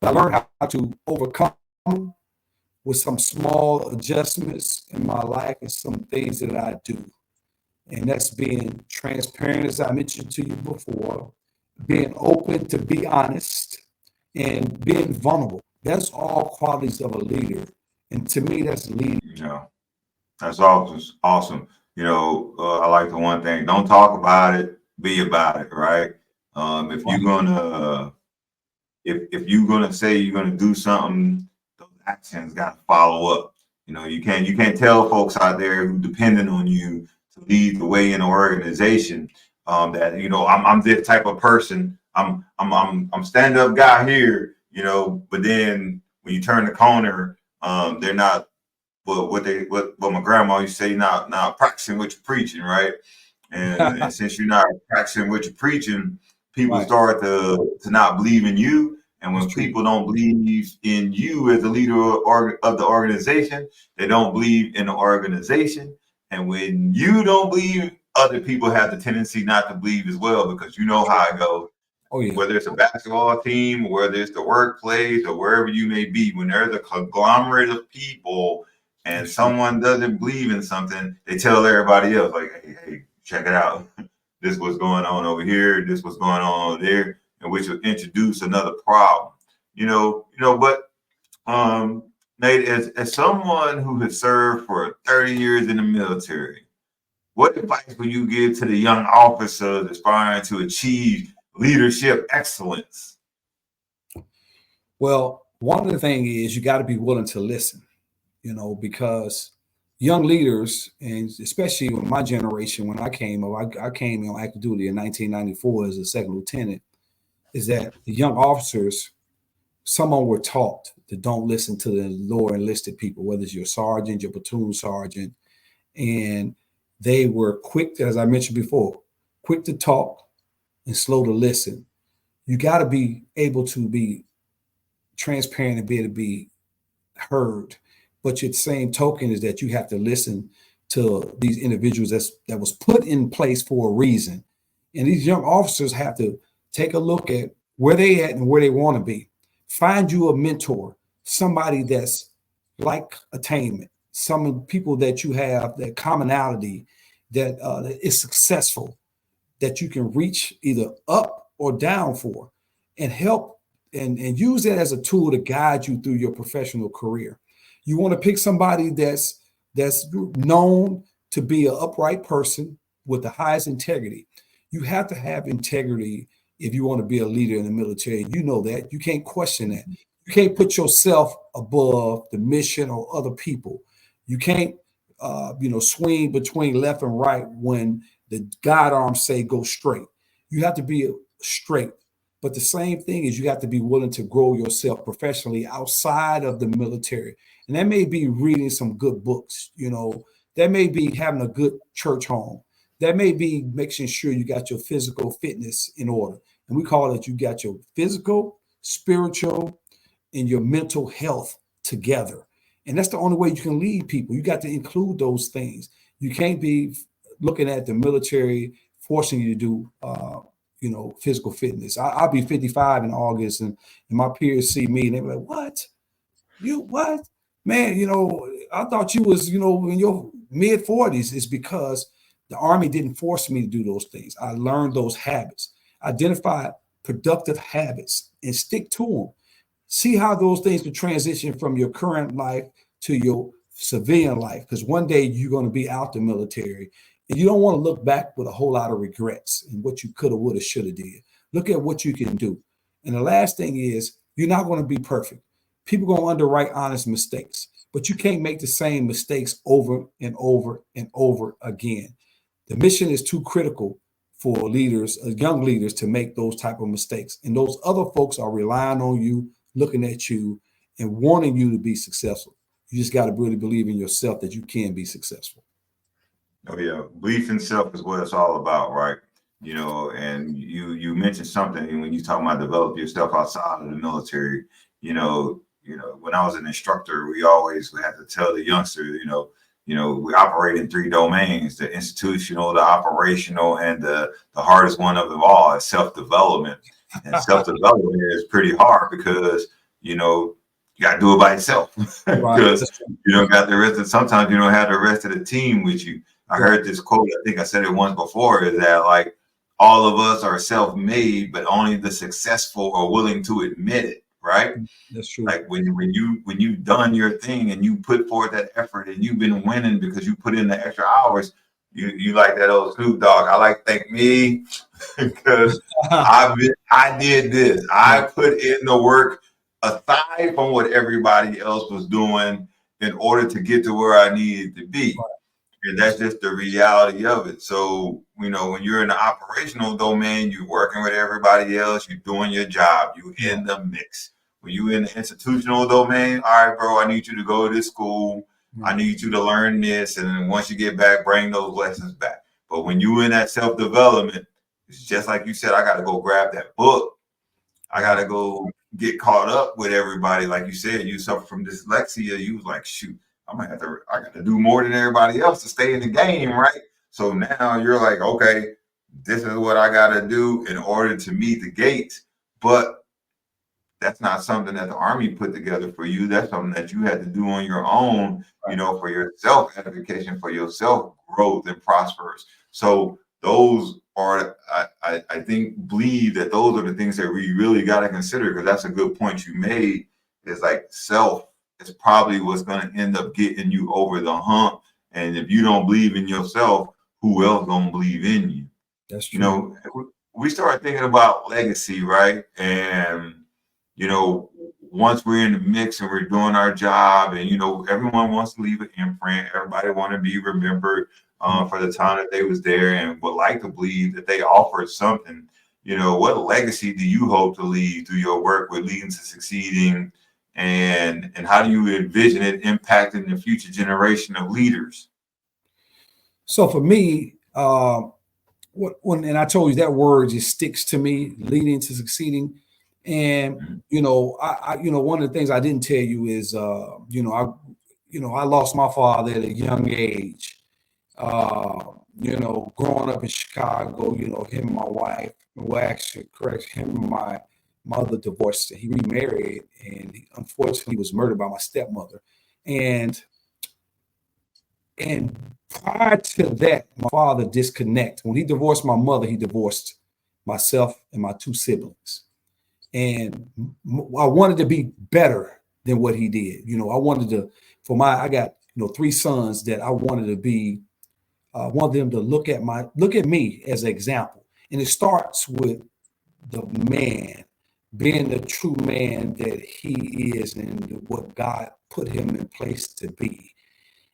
I learned how to overcome with some small adjustments in my life and some things that I do. And that's being transparent, as I mentioned to you before, being open to be honest, and being vulnerable. That's all qualities of a leader. And to me, that's leading. That's awesome. Awesome. I like the one thing: don't talk about it, be about it. Right. If you're gonna if you're gonna say you're gonna do something, those actions got to follow up. You can't tell folks out there who depending on you to lead the way in an organization that I'm this type of person. I'm stand up guy here. But then when you turn the corner, they're not. But what my grandma used to say, not practicing what you're preaching, right? And since you're not practicing what you're preaching, people start to not believe in you. And when people don't believe in you as the leader of the organization, they don't believe in the organization. And when you don't believe, other people have the tendency not to believe as well, because you know how it goes. Oh, yeah. Whether it's a basketball team, whether it's the workplace, or wherever you may be, when there's a conglomerate of people and someone doesn't believe in something, they tell everybody else, like, hey, check it out. This was going on over here. This was going on over there, and which will introduce another problem. But Nate, as someone who has served for 30 years in the military, what advice would you give to the young officers aspiring to achieve leadership excellence? Well, one of the things is you got to be willing to listen, because young leaders, and especially in my generation, when I came up, I came on active duty in 1994 as a second lieutenant, is that the young officers, some of them were taught to don't listen to the lower enlisted people, whether it's your sergeant, your platoon sergeant, and they were quick, as I mentioned before, quick to talk and slow to listen. You got to be able to be transparent and be able to be heard. But your same token is that you have to listen to these individuals that was put in place for a reason. And these young officers have to take a look at where they at and where they want to be. Find you a mentor, somebody that's like attainment, some people that you have that commonality that is successful, that you can reach either up or down for, and help and use that as a tool to guide you through your professional career. You want to pick somebody that's known to be an upright person with the highest integrity. You have to have integrity if you want to be a leader in the military. You know that. You can't question that. You can't put yourself above the mission or other people. You can't, swing between left and right when the guide arms say go straight. You have to be straight. But the same thing is you have to be willing to grow yourself professionally outside of the military. And that may be reading some good books, that may be having a good church home. That may be making sure you got your physical fitness in order. And we call it you got your physical, spiritual, and your mental health together. And that's the only way you can lead people. You got to include those things. You can't be looking at the military forcing you to do physical fitness. I'll be 55 in August, and my peers see me and they're like, what? You what? Man, I thought you was, in your mid 40s. It's because the Army didn't force me to do those things. I learned those habits, identify productive habits and stick to them. See how those things can transition from your current life to your civilian life. Because one day you're going to be out the military. And you don't want to look back with a whole lot of regrets and what you could have, would have, should have did. Look at what you can do. And the last thing is you're not going to be perfect. People are going to underwrite honest mistakes, but you can't make the same mistakes over and over and over again. The mission is too critical for leaders, young leaders, to make those type of mistakes. And those other folks are relying on you, looking at you and wanting you to be successful. You just got to really believe in yourself that you can be successful. Oh yeah, belief in self is what it's all about, right? And you mentioned something when you talk about develop yourself outside of the military. When I was an instructor, we always had to tell the youngsters, we operate in 3 domains: the institutional, the operational, and the hardest one of them all is self-development. And self-development is pretty hard because, you got to do it by yourself because you don't got the rest of, sometimes you don't have the rest of the team with you. I heard this quote, I think I said it once before, is that like all of us are self-made, but only the successful are willing to admit it, right? That's true. Like when you've done your thing and you put forth that effort and you've been winning because you put in the extra hours, you like that old Snoop Dogg. I like thank me because I did this. I put in the work aside from what everybody else was doing in order to get to where I needed to be. And that's just the reality of it. So, when you're in the operational domain, you're working with everybody else, you're doing your job, you're in the mix. When you're in the institutional domain, all right, bro, I need you to go to this school. I need you to learn this. And then once you get back, bring those lessons back. But when you're in that self-development, it's just like you said, I got to go grab that book. I got to go get caught up with everybody. Like you said, you suffer from dyslexia. You was like, shoot, I got to do more than everybody else to stay in the game, right? So now you're like, okay, this is what I got to do in order to meet the gates. But that's not something that the Army put together for you. That's something that you had to do on your own, for your self-education, for your self-growth and prosperous. So those are, I think, believe that those are the things that we really got to consider, because that's a good point you made. Is like self is probably what's going to end up getting you over the hump. And if you don't believe in yourself, who else gonna believe in you? That's true. We start thinking about legacy, right? And once we're in the mix and we're doing our job, and everyone wants to leave an imprint. Everybody want to be remembered for the time that they was there, and would like to believe that they offered something. What legacy do you hope to leave through your work with Leading to Succeeding, and how do you envision it impacting the future generation of leaders? So for me, and I told you that word just sticks to me, Leading to Succeeding. And I one of the things I didn't tell you is I lost my father at a young age. Growing up in Chicago, him and my wife, well, actually, correct, him and my mother divorced. He remarried, and unfortunately was murdered by my stepmother. And prior to that, my father disconnected. When he divorced my mother, he divorced myself and my 2 siblings. And I wanted to be better than what he did. I wanted to, I got 3 sons that I wanted to be. I want them to look at me as an example. And it starts with the man being the true man that he is and what God put him in place to be.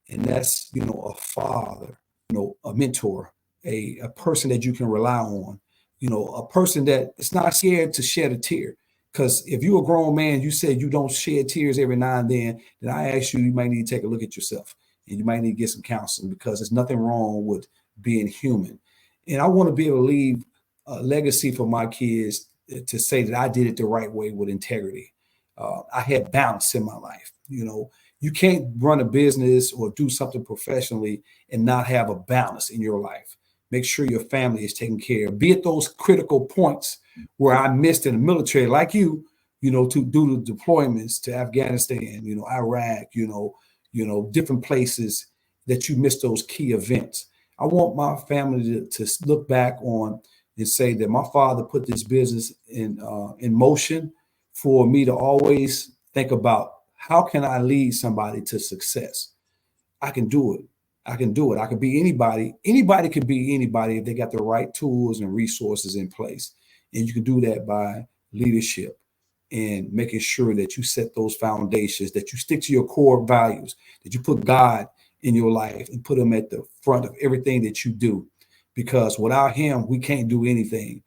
And that's, a father, a mentor, a person that you can rely on, a person that is not scared to shed a tear. Because if you're a grown man, you said you don't shed tears every now and then I ask you might need to take a look at yourself, and you might need to get some counseling, because there's nothing wrong with being human. And I want to be able to leave a legacy for my kids to say that I did it the right way with integrity. I had balance in my life. You can't run a business or do something professionally and not have a balance in your life. Make sure your family is taken care of. Be at those critical points where I missed in the military, like to do the deployments to Afghanistan, Iraq, different places that you missed those key events. I want my family to look back on and say that my father put this business in motion for me to always think about, how can I lead somebody to success? I can do it. I can do it. I can be anybody. Anybody can be anybody if they got the right tools and resources in place. And you can do that by leadership and making sure that you set those foundations, that you stick to your core values, that you put God in your life and put him at the front of everything that you do. Because without him, we can't do anything.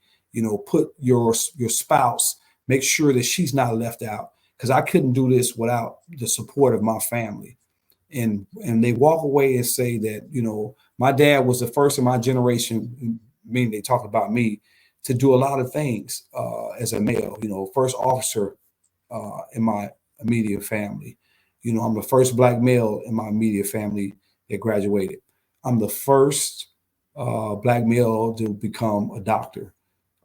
Put your spouse, make sure that she's not left out, because I couldn't do this without the support of my family. And they walk away and say that, my dad was the first in my generation, meaning they talk about me, to do a lot of things as a male, first officer in my immediate family. I'm the first Black male in my immediate family that graduated. I'm the first Black male to become a doctor.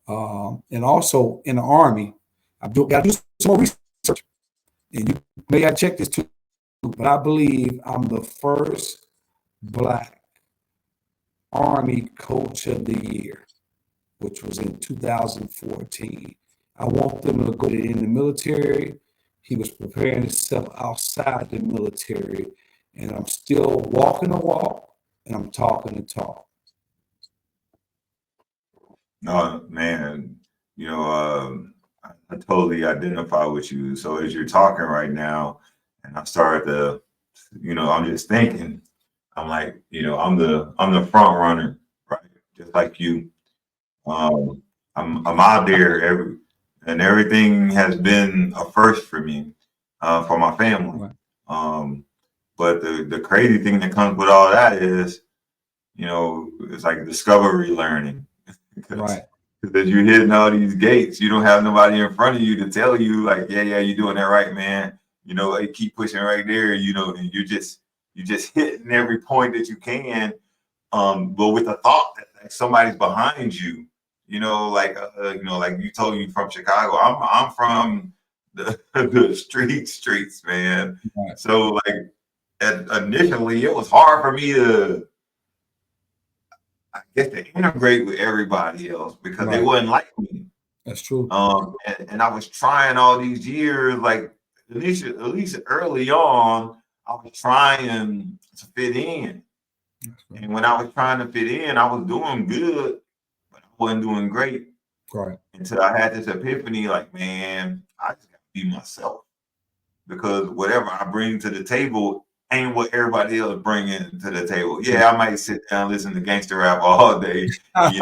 And also in the Army, I've got to do some more research. And you may have checked this too, but I believe I'm the first Black Army Coach of the Year, which was in 2014. I want them to go in the military. He was preparing himself outside the military, and I'm still walking the walk, and I'm talking the talk. No, man, I totally identify with you. So as you're talking right now, and I started to, I'm just thinking, I'm like, I'm the front runner, right? Just like you. I'm out there and everything has been a first for me, for my family. Right. But the crazy thing that comes with all that is, it's like discovery learning. Right. Because you're hitting all these gates, you don't have nobody in front of you to tell you like, yeah, you're doing that right, man. Hey, keep pushing right there. And you're just hitting every point that you can. But with the thought that like, somebody's behind you, like you told me from Chicago. I'm from the streets, man. Right. So like initially, it was hard for me to, I guess, to integrate with everybody else because they wasn't like me. That's true. And I was trying all these years, like at least early on, I was trying to fit in. Right. And when I was trying to fit in, I was doing good, but I wasn't doing great. Right. Until I had this epiphany, like, man, I just gotta be myself. Because whatever I bring to the table ain't what everybody else bringing to the table. Yeah, I might sit down and listen to gangster rap all day, I'm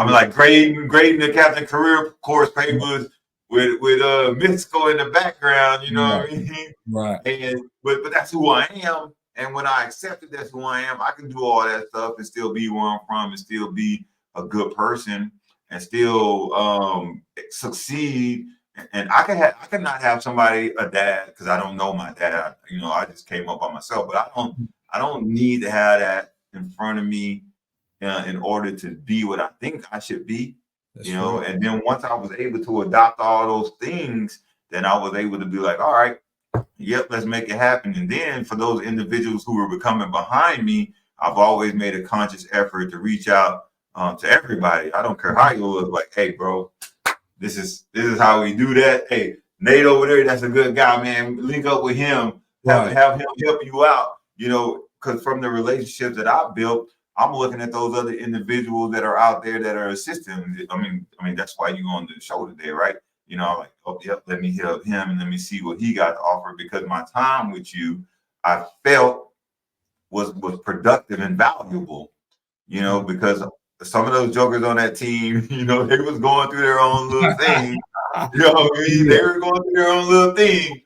like grading the captain career course papers with Mystical in the background, you know what I mean? Right. But that's who I am. And when I accepted that's who I am, I can do all that stuff and still be where I'm from and still be a good person and still succeed. And I cannot have somebody, a dad, because I don't know my dad. I just came up by myself, but I don't need to have that in front of me in order to be what I think I should be. That's right. And then once I was able to adopt all those things, then I was able to be like, all right, yep, let's make it happen. And then for those individuals who were becoming behind me, I've always made a conscious effort to reach out to everybody. I don't care how you look, like, hey, bro, this is how we do that. Hey, Nate over there, that's a good guy, man. Link up with him. Have him help you out. Because from the relationships that I've built, I'm looking at those other individuals that are out there that are assisting. I mean, that's why you're on the show today, right? Like, oh, yep, let me help him and let me see what he got to offer, because my time with you, I felt was productive and valuable, because some of those jokers on that team, they was going through their own little thing. You know what I mean? They were going through their own little thing.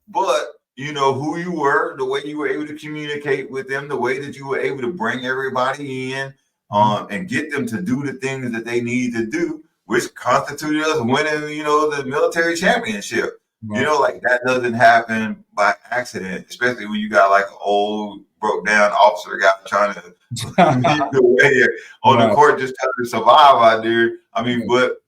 But who you were, the way you were able to communicate with them, the way that you were able to bring everybody in and get them to do the things that they need to do, which constituted us winning, the military championship. Right. Like that doesn't happen by accident, especially when you got like an old, broke down officer guy trying to lead the way on the court just trying to survive out there. I mean, but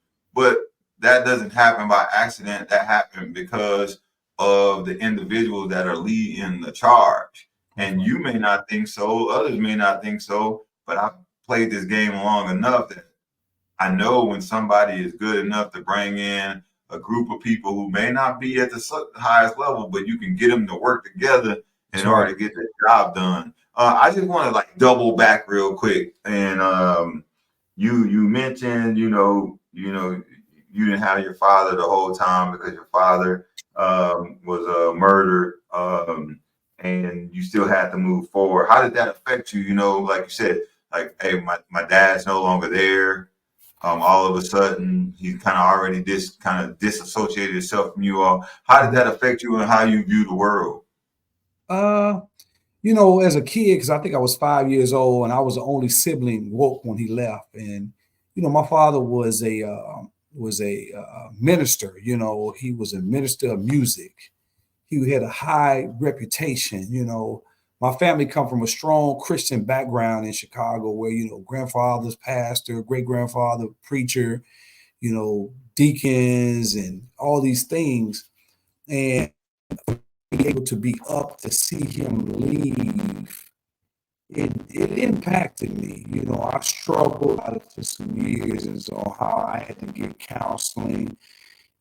that doesn't happen by accident. That happened because of the individuals that are leading the charge. And you may not think so, others may not think so, but I've played this game long enough that I know when somebody is good enough to bring in a group of people who may not be at the highest level, but you can get them to work together in order to get the job done. I just want to like double back real quick. And you mentioned, you didn't have your father the whole time because your father was murdered, and you still had to move forward. How did that affect you? Like you said, like, hey, my dad's no longer there. All of a sudden, he kind of already disassociated himself from you all. How did that affect you and how you view the world? As a kid, because I think I was 5 years old and I was the only sibling woke when he left. And, my father was a minister. He was a minister of music. He had a high reputation. my family come from a strong Christian background in Chicago where, grandfather's pastor, great grandfather, preacher, deacons and all these things. And being able to be up to see him leave, it impacted me. I struggled for some years and so how I had to get counseling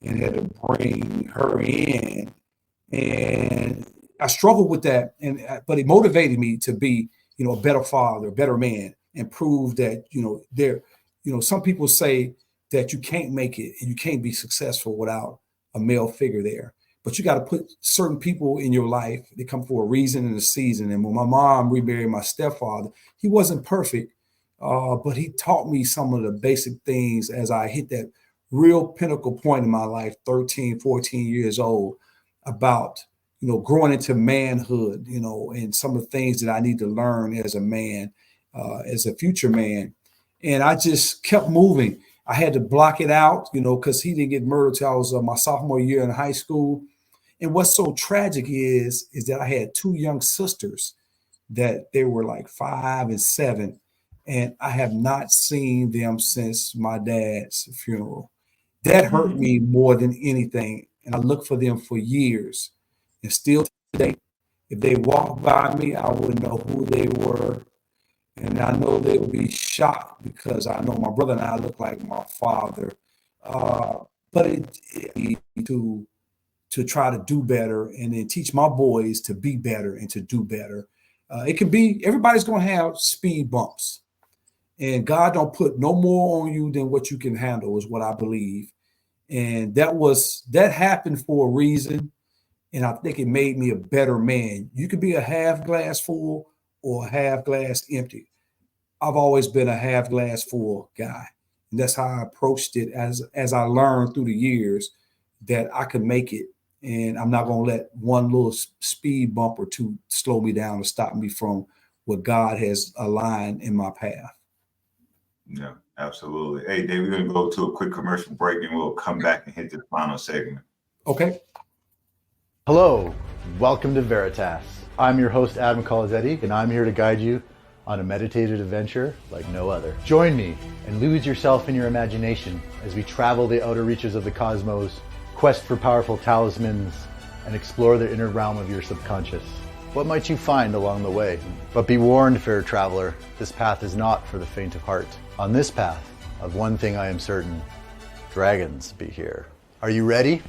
and had to bring her in. And I struggled with that, but it motivated me to be, a better father, a better man, and prove that, some people say that you can't make it and you can't be successful without a male figure there. But you got to put certain people in your life. They come for a reason and a season. And when my mom remarried my stepfather, he wasn't perfect, but he taught me some of the basic things as I hit that real pinnacle point in my life, 13, 14 years old, about, growing into manhood, and some of the things that I need to learn as a man, as a future man. And I just kept moving. I had to block it out, because he didn't get murdered till I was my sophomore year in high school. And what's so tragic is that I had two young sisters that they were like 5 and 7, and I have not seen them since my dad's funeral. That hurt me more than anything. And I looked for them for years. And still today, if they walked by me, I wouldn't know who they were. And I know they would be shocked because I know my brother and I look like my father. But it to try to do better and then teach my boys to be better and to do better. It can be, everybody's going to have speed bumps. And God don't put no more on you than what you can handle is what I believe. And that happened for a reason. And I think it made me a better man. You could be a half glass full or a half glass empty. I've always been a half glass full guy. And that's how I approached it as I learned through the years that I could make it. And I'm not going to let one little speed bump or two slow me down or stop me from what God has aligned in my path. Yeah, absolutely. Hey, Dave, we're going to go to a quick commercial break and we'll come back and hit the final segment. Okay. Hello, welcome to Veritas. I'm your host, Adam Colazetti, and I'm here to guide you on a meditative adventure like no other. Join me and lose yourself in your imagination as we travel the outer reaches of the cosmos, quest for powerful talismans, and explore the inner realm of your subconscious. What might you find along the way? But be warned, fair traveler, this path is not for the faint of heart. On this path, of one thing I am certain, dragons be here. Are you ready?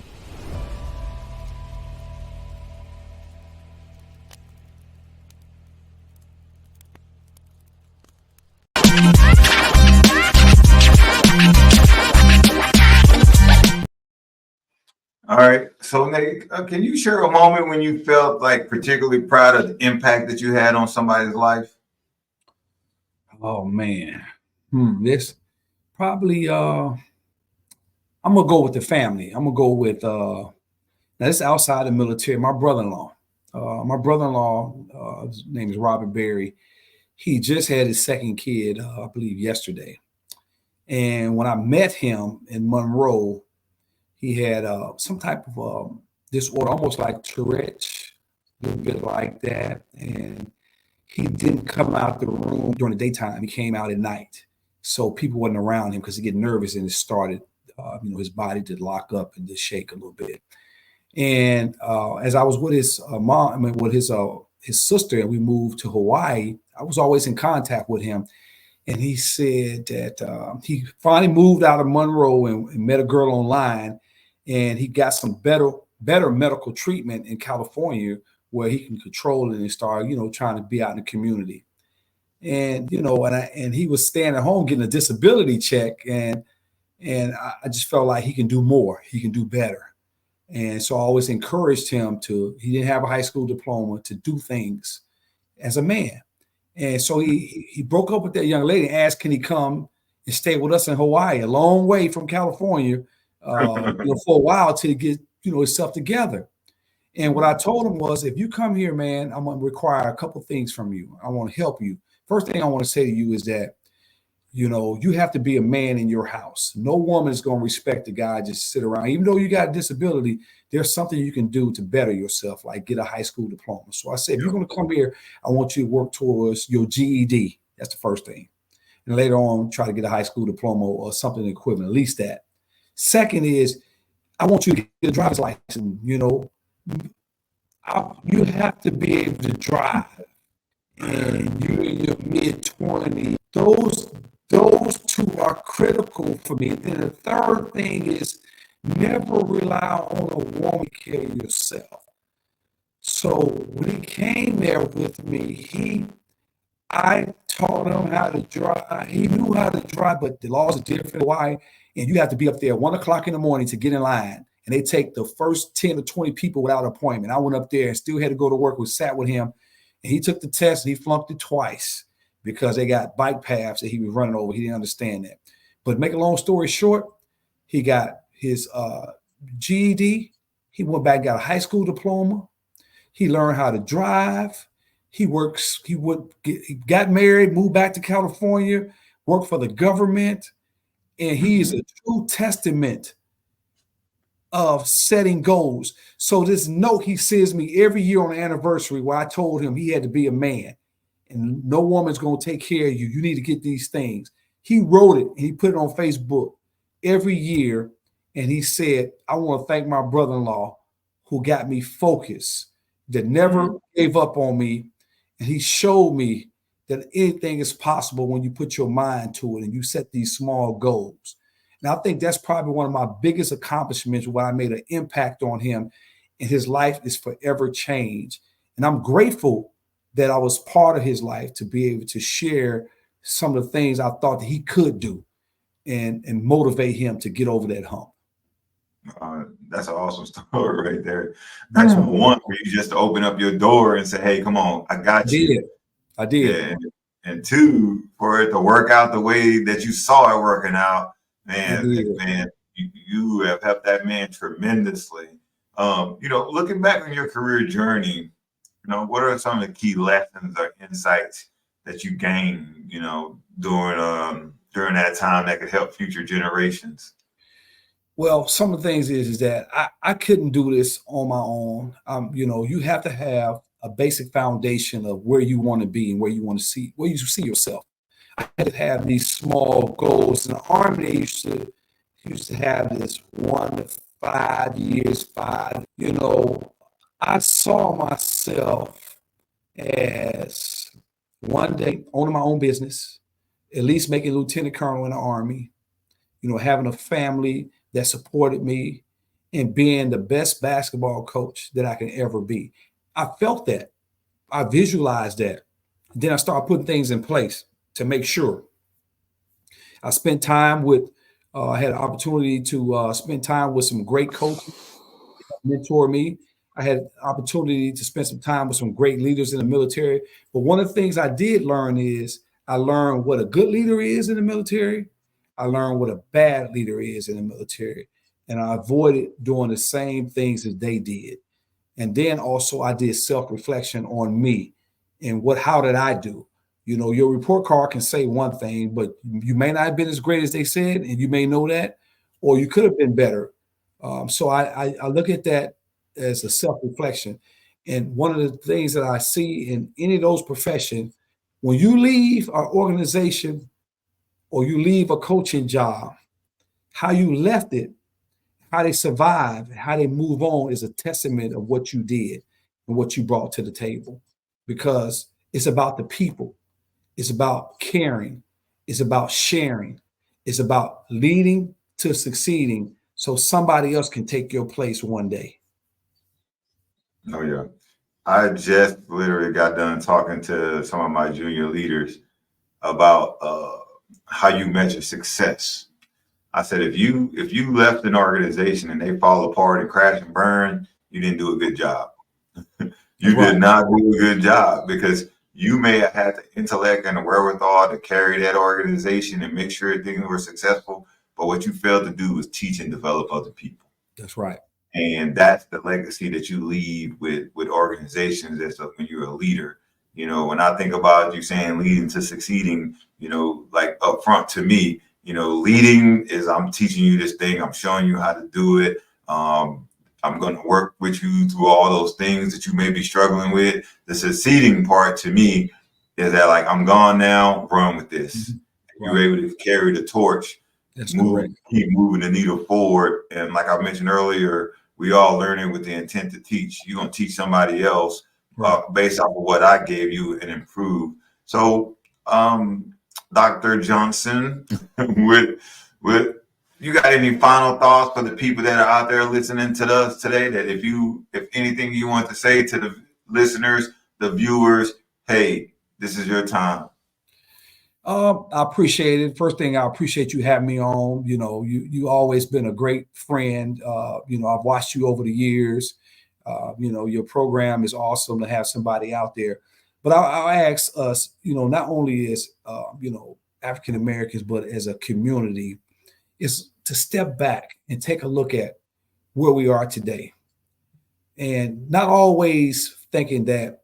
All right. So, Nate, can you share a moment when you felt like particularly proud of the impact that you had on somebody's life? Oh, man. This probably, I'm going to go with the family. I'm going to go with, now this is outside the military, my brother-in-law. His name is Robert Berry. He just had his second kid, I believe, yesterday. And when I met him in Monroe, he had some type of disorder, almost like Tourette's, a little bit like that. And he didn't come out the room during the daytime. He came out at night. So people wasn't around him because he get nervous and it started, his body to lock up and just shake a little bit. And as I was with his his sister, and we moved to Hawaii, I was always in contact with him. And he said that he finally moved out of Monroe and met a girl online, and he got some better medical treatment in California where he can control it and start, trying to be out in the community. And, and he was staying at home getting a disability check. And I just felt like he can do more. He can do better. And so I always encouraged him he didn't have a high school diploma, to do things as a man. And so he broke up with that young lady and asked, can he come and stay with us in Hawaii, a long way from California, for a while to get, himself together. And what I told him was, if you come here, man, I'm going to require a couple things from you. I want to help you. First thing I want to say to you is that You have to be a man in your house. No woman is going to respect a guy just sit around. Even though you got a disability, there's something you can do to better yourself, like get a high school diploma. So I said, if you're going to come here, I want you to work towards your GED. That's the first thing. And later on, try to get a high school diploma or something equivalent, at least that. Second is, I want you to get a driver's license. You have to be able to drive. And you're in your mid-20s. Those two are critical for me. And then the third thing is never rely on a woman to care yourself. So when he came there with me, I taught him how to drive. He knew how to drive, but the laws are different. Why? And you have to be up there at 1 o'clock in the morning to get in line. And they take the first 10 or 20 people without an appointment. I went up there and still had to go to work. We sat with him. And he took the test and he flunked it twice because they got bike paths that he was running over. He didn't understand that. But make a long story short, he got his GED. He went back, got a high school diploma. He learned how to drive. He got married, moved back to California, worked for the government. And he is a true testament of setting goals. So this note he sends me every year on the anniversary where I told him he had to be a man and no woman's going to take care of you. You need to get these things. He wrote it and he put it on Facebook every year. And he said, I want to thank my brother-in-law who got me focused, that never gave up on me. And he showed me that anything is possible when you put your mind to it and you set these small goals. And I think that's probably one of my biggest accomplishments where I made an impact on him and his life is forever changed. And I'm grateful that I was part of his life to be able to share some of the things I thought that he could do and motivate him to get over that hump. That's an awesome story right there. That's one for you just to open up your door and say, hey, come on, I got you. I did. Yeah. And two, for it to work out the way that you saw it working out. Man, you have helped that man tremendously. Looking back on your career journey, what are some of the key lessons or insights that you gained, during that time that could help future generations? Well, some of the things is that I couldn't do this on my own. You have to have a basic foundation of where you want to be and where you see yourself. I had to have these small goals. In the Army, they used to have this 1 to 5 years, I saw myself as one day owning my own business, at least making lieutenant colonel in the Army, having a family that supported me and being the best basketball coach that I can ever be. I felt that. I visualized that. Then I started putting things in place to make sure. I spent time I had an opportunity to spend time with some great coaches that mentor me. I had an opportunity to spend some time with some great leaders in the military. But one of the things I did learn is I learned what a good leader is in the military. I learned what a bad leader is in the military. And I avoided doing the same things that they did. And then also I did self-reflection on me and how did I do? Your report card can say one thing, but you may not have been as great as they said, and you may know that, or you could have been better. So I look at that as a self-reflection. And one of the things that I see in any of those professions, when you leave an organization or you leave a coaching job, how you left it, how they survive, how they move on is a testament of what you did and what you brought to the table, because it's about the people. It's about caring. It's about sharing. It's about leading to succeeding so somebody else can take your place one day. Oh, yeah. I just literally got done talking to some of my junior leaders about how you measure success. I said, if you left an organization and they fall apart and crash and burn, you didn't do a good job. You did not do a good job, because you may have had the intellect and the wherewithal to carry that organization and make sure things were successful. But what you failed to do was teach and develop other people. That's right. And that's the legacy that you leave with organizations when you're a leader. You know, when I think about you saying leading to succeeding, you know, like up front to me, you know, leading is I'm teaching you this thing. I'm showing you how to do it. I'm going to work with you through all those things that you may be struggling with. The succeeding part to me is that, like, I'm gone now, run with this. Mm-hmm. You're able to carry the torch, That's correct. keep moving the needle forward. And like I mentioned earlier, we all learning with the intent to teach. You're going to teach somebody else based off of what I gave you and improve. So, Dr. Johnson, with you got any final thoughts for the people that are out there listening to us today? That if anything you want to say to the listeners, the viewers, hey, this is your time. I appreciate it. First thing, I appreciate you having me on. You know, you always been a great friend. You know, I've watched you over the years. You know, your program is awesome to have somebody out there. But I'll ask us, you know, not only as, you know, African Americans, but as a community, is to step back and take a look at where we are today. And not always thinking that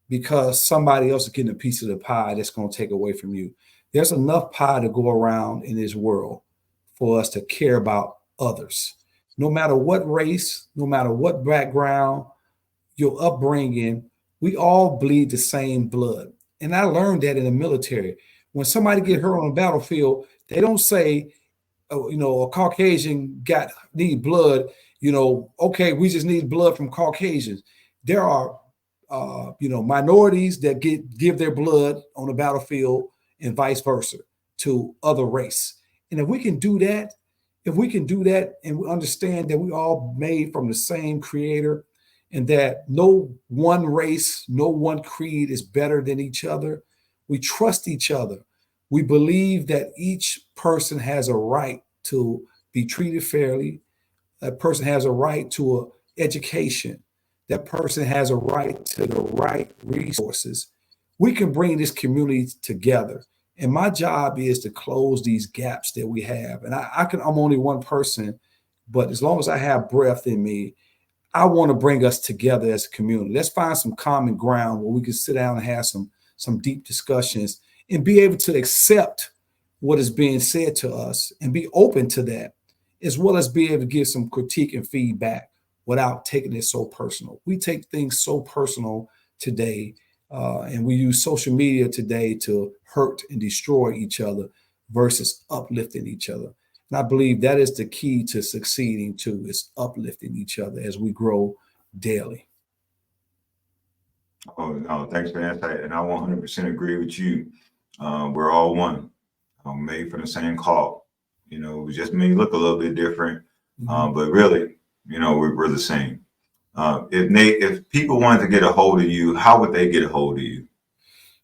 because somebody else is getting a piece of the pie, that's going to take away from you. There's enough pie to go around in this world for us to care about others. No matter what race, no matter what background, your upbringing, we all bleed the same blood. And I learned that in the military. When somebody get hurt on the battlefield, they don't say, you know, a Caucasian need blood, you know, okay, we just need blood from Caucasians. There are, you know, minorities that give their blood on the battlefield and vice versa to other race. And if we can do that, and we understand that we all made from the same creator and that no one race, no one creed is better than each other, we trust each other. We believe that each person has a right to be treated fairly. That person has a right to an education. That person has a right to the right resources. We can bring this community together. And my job is to close these gaps that we have. And I'm only one person, but as long as I have breath in me, I want to bring us together as a community. Let's find some common ground where we can sit down and have some deep discussions and be able to accept what is being said to us and be open to that, as well as be able to give some critique and feedback without taking it so personal. We take things so personal today, and we use social media today to hurt and destroy each other versus uplifting each other. And I believe that is the key to succeeding too, is uplifting each other as we grow daily. Oh, no, thanks for that. And I 100% agree with you. We're all one, made from the same cloth. You know, we just may look a little bit different, but really, you know, we're the same. If people wanted to get a hold of you, how would they get a hold of you?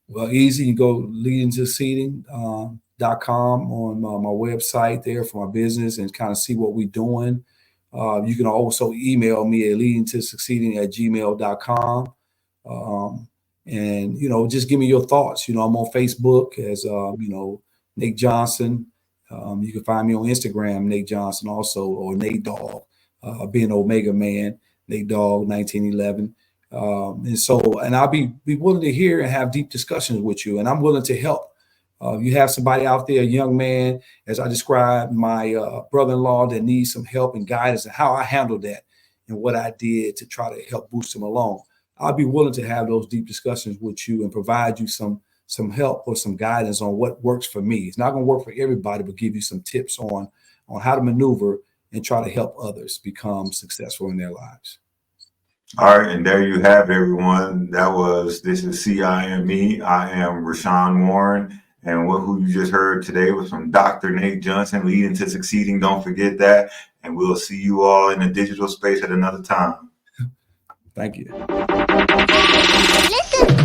Well, easy. You go leading2succeeding.com on my website there for my business and kind of see what we're doing. You can also email me at leading2succeeding@gmail.com. And, you know, just give me your thoughts. You know, I'm on Facebook as, you know, Nate Johnson. You can find me on Instagram, Nate Johnson also, or Nate Dogg, being Omega Man, Nate Dogg, 1911. And I'll be willing to hear and have deep discussions with you. And I'm willing to help. You have somebody out there, a young man, as I described, my brother-in-law that needs some help and guidance and how I handled that and what I did to try to help boost him along. I'll be willing to have those deep discussions with you and provide you some help or some guidance on what works for me. It's not going to work for everybody, but give you some tips on how to maneuver and try to help others become successful in their lives. All right, and there you have it, everyone. This is CIME. I am Rashawn Warren, and who you just heard today was from Dr. Nate Johnson, Leading to Succeeding. Don't forget that, and we'll see you all in the digital space at another time. Thank you. Listen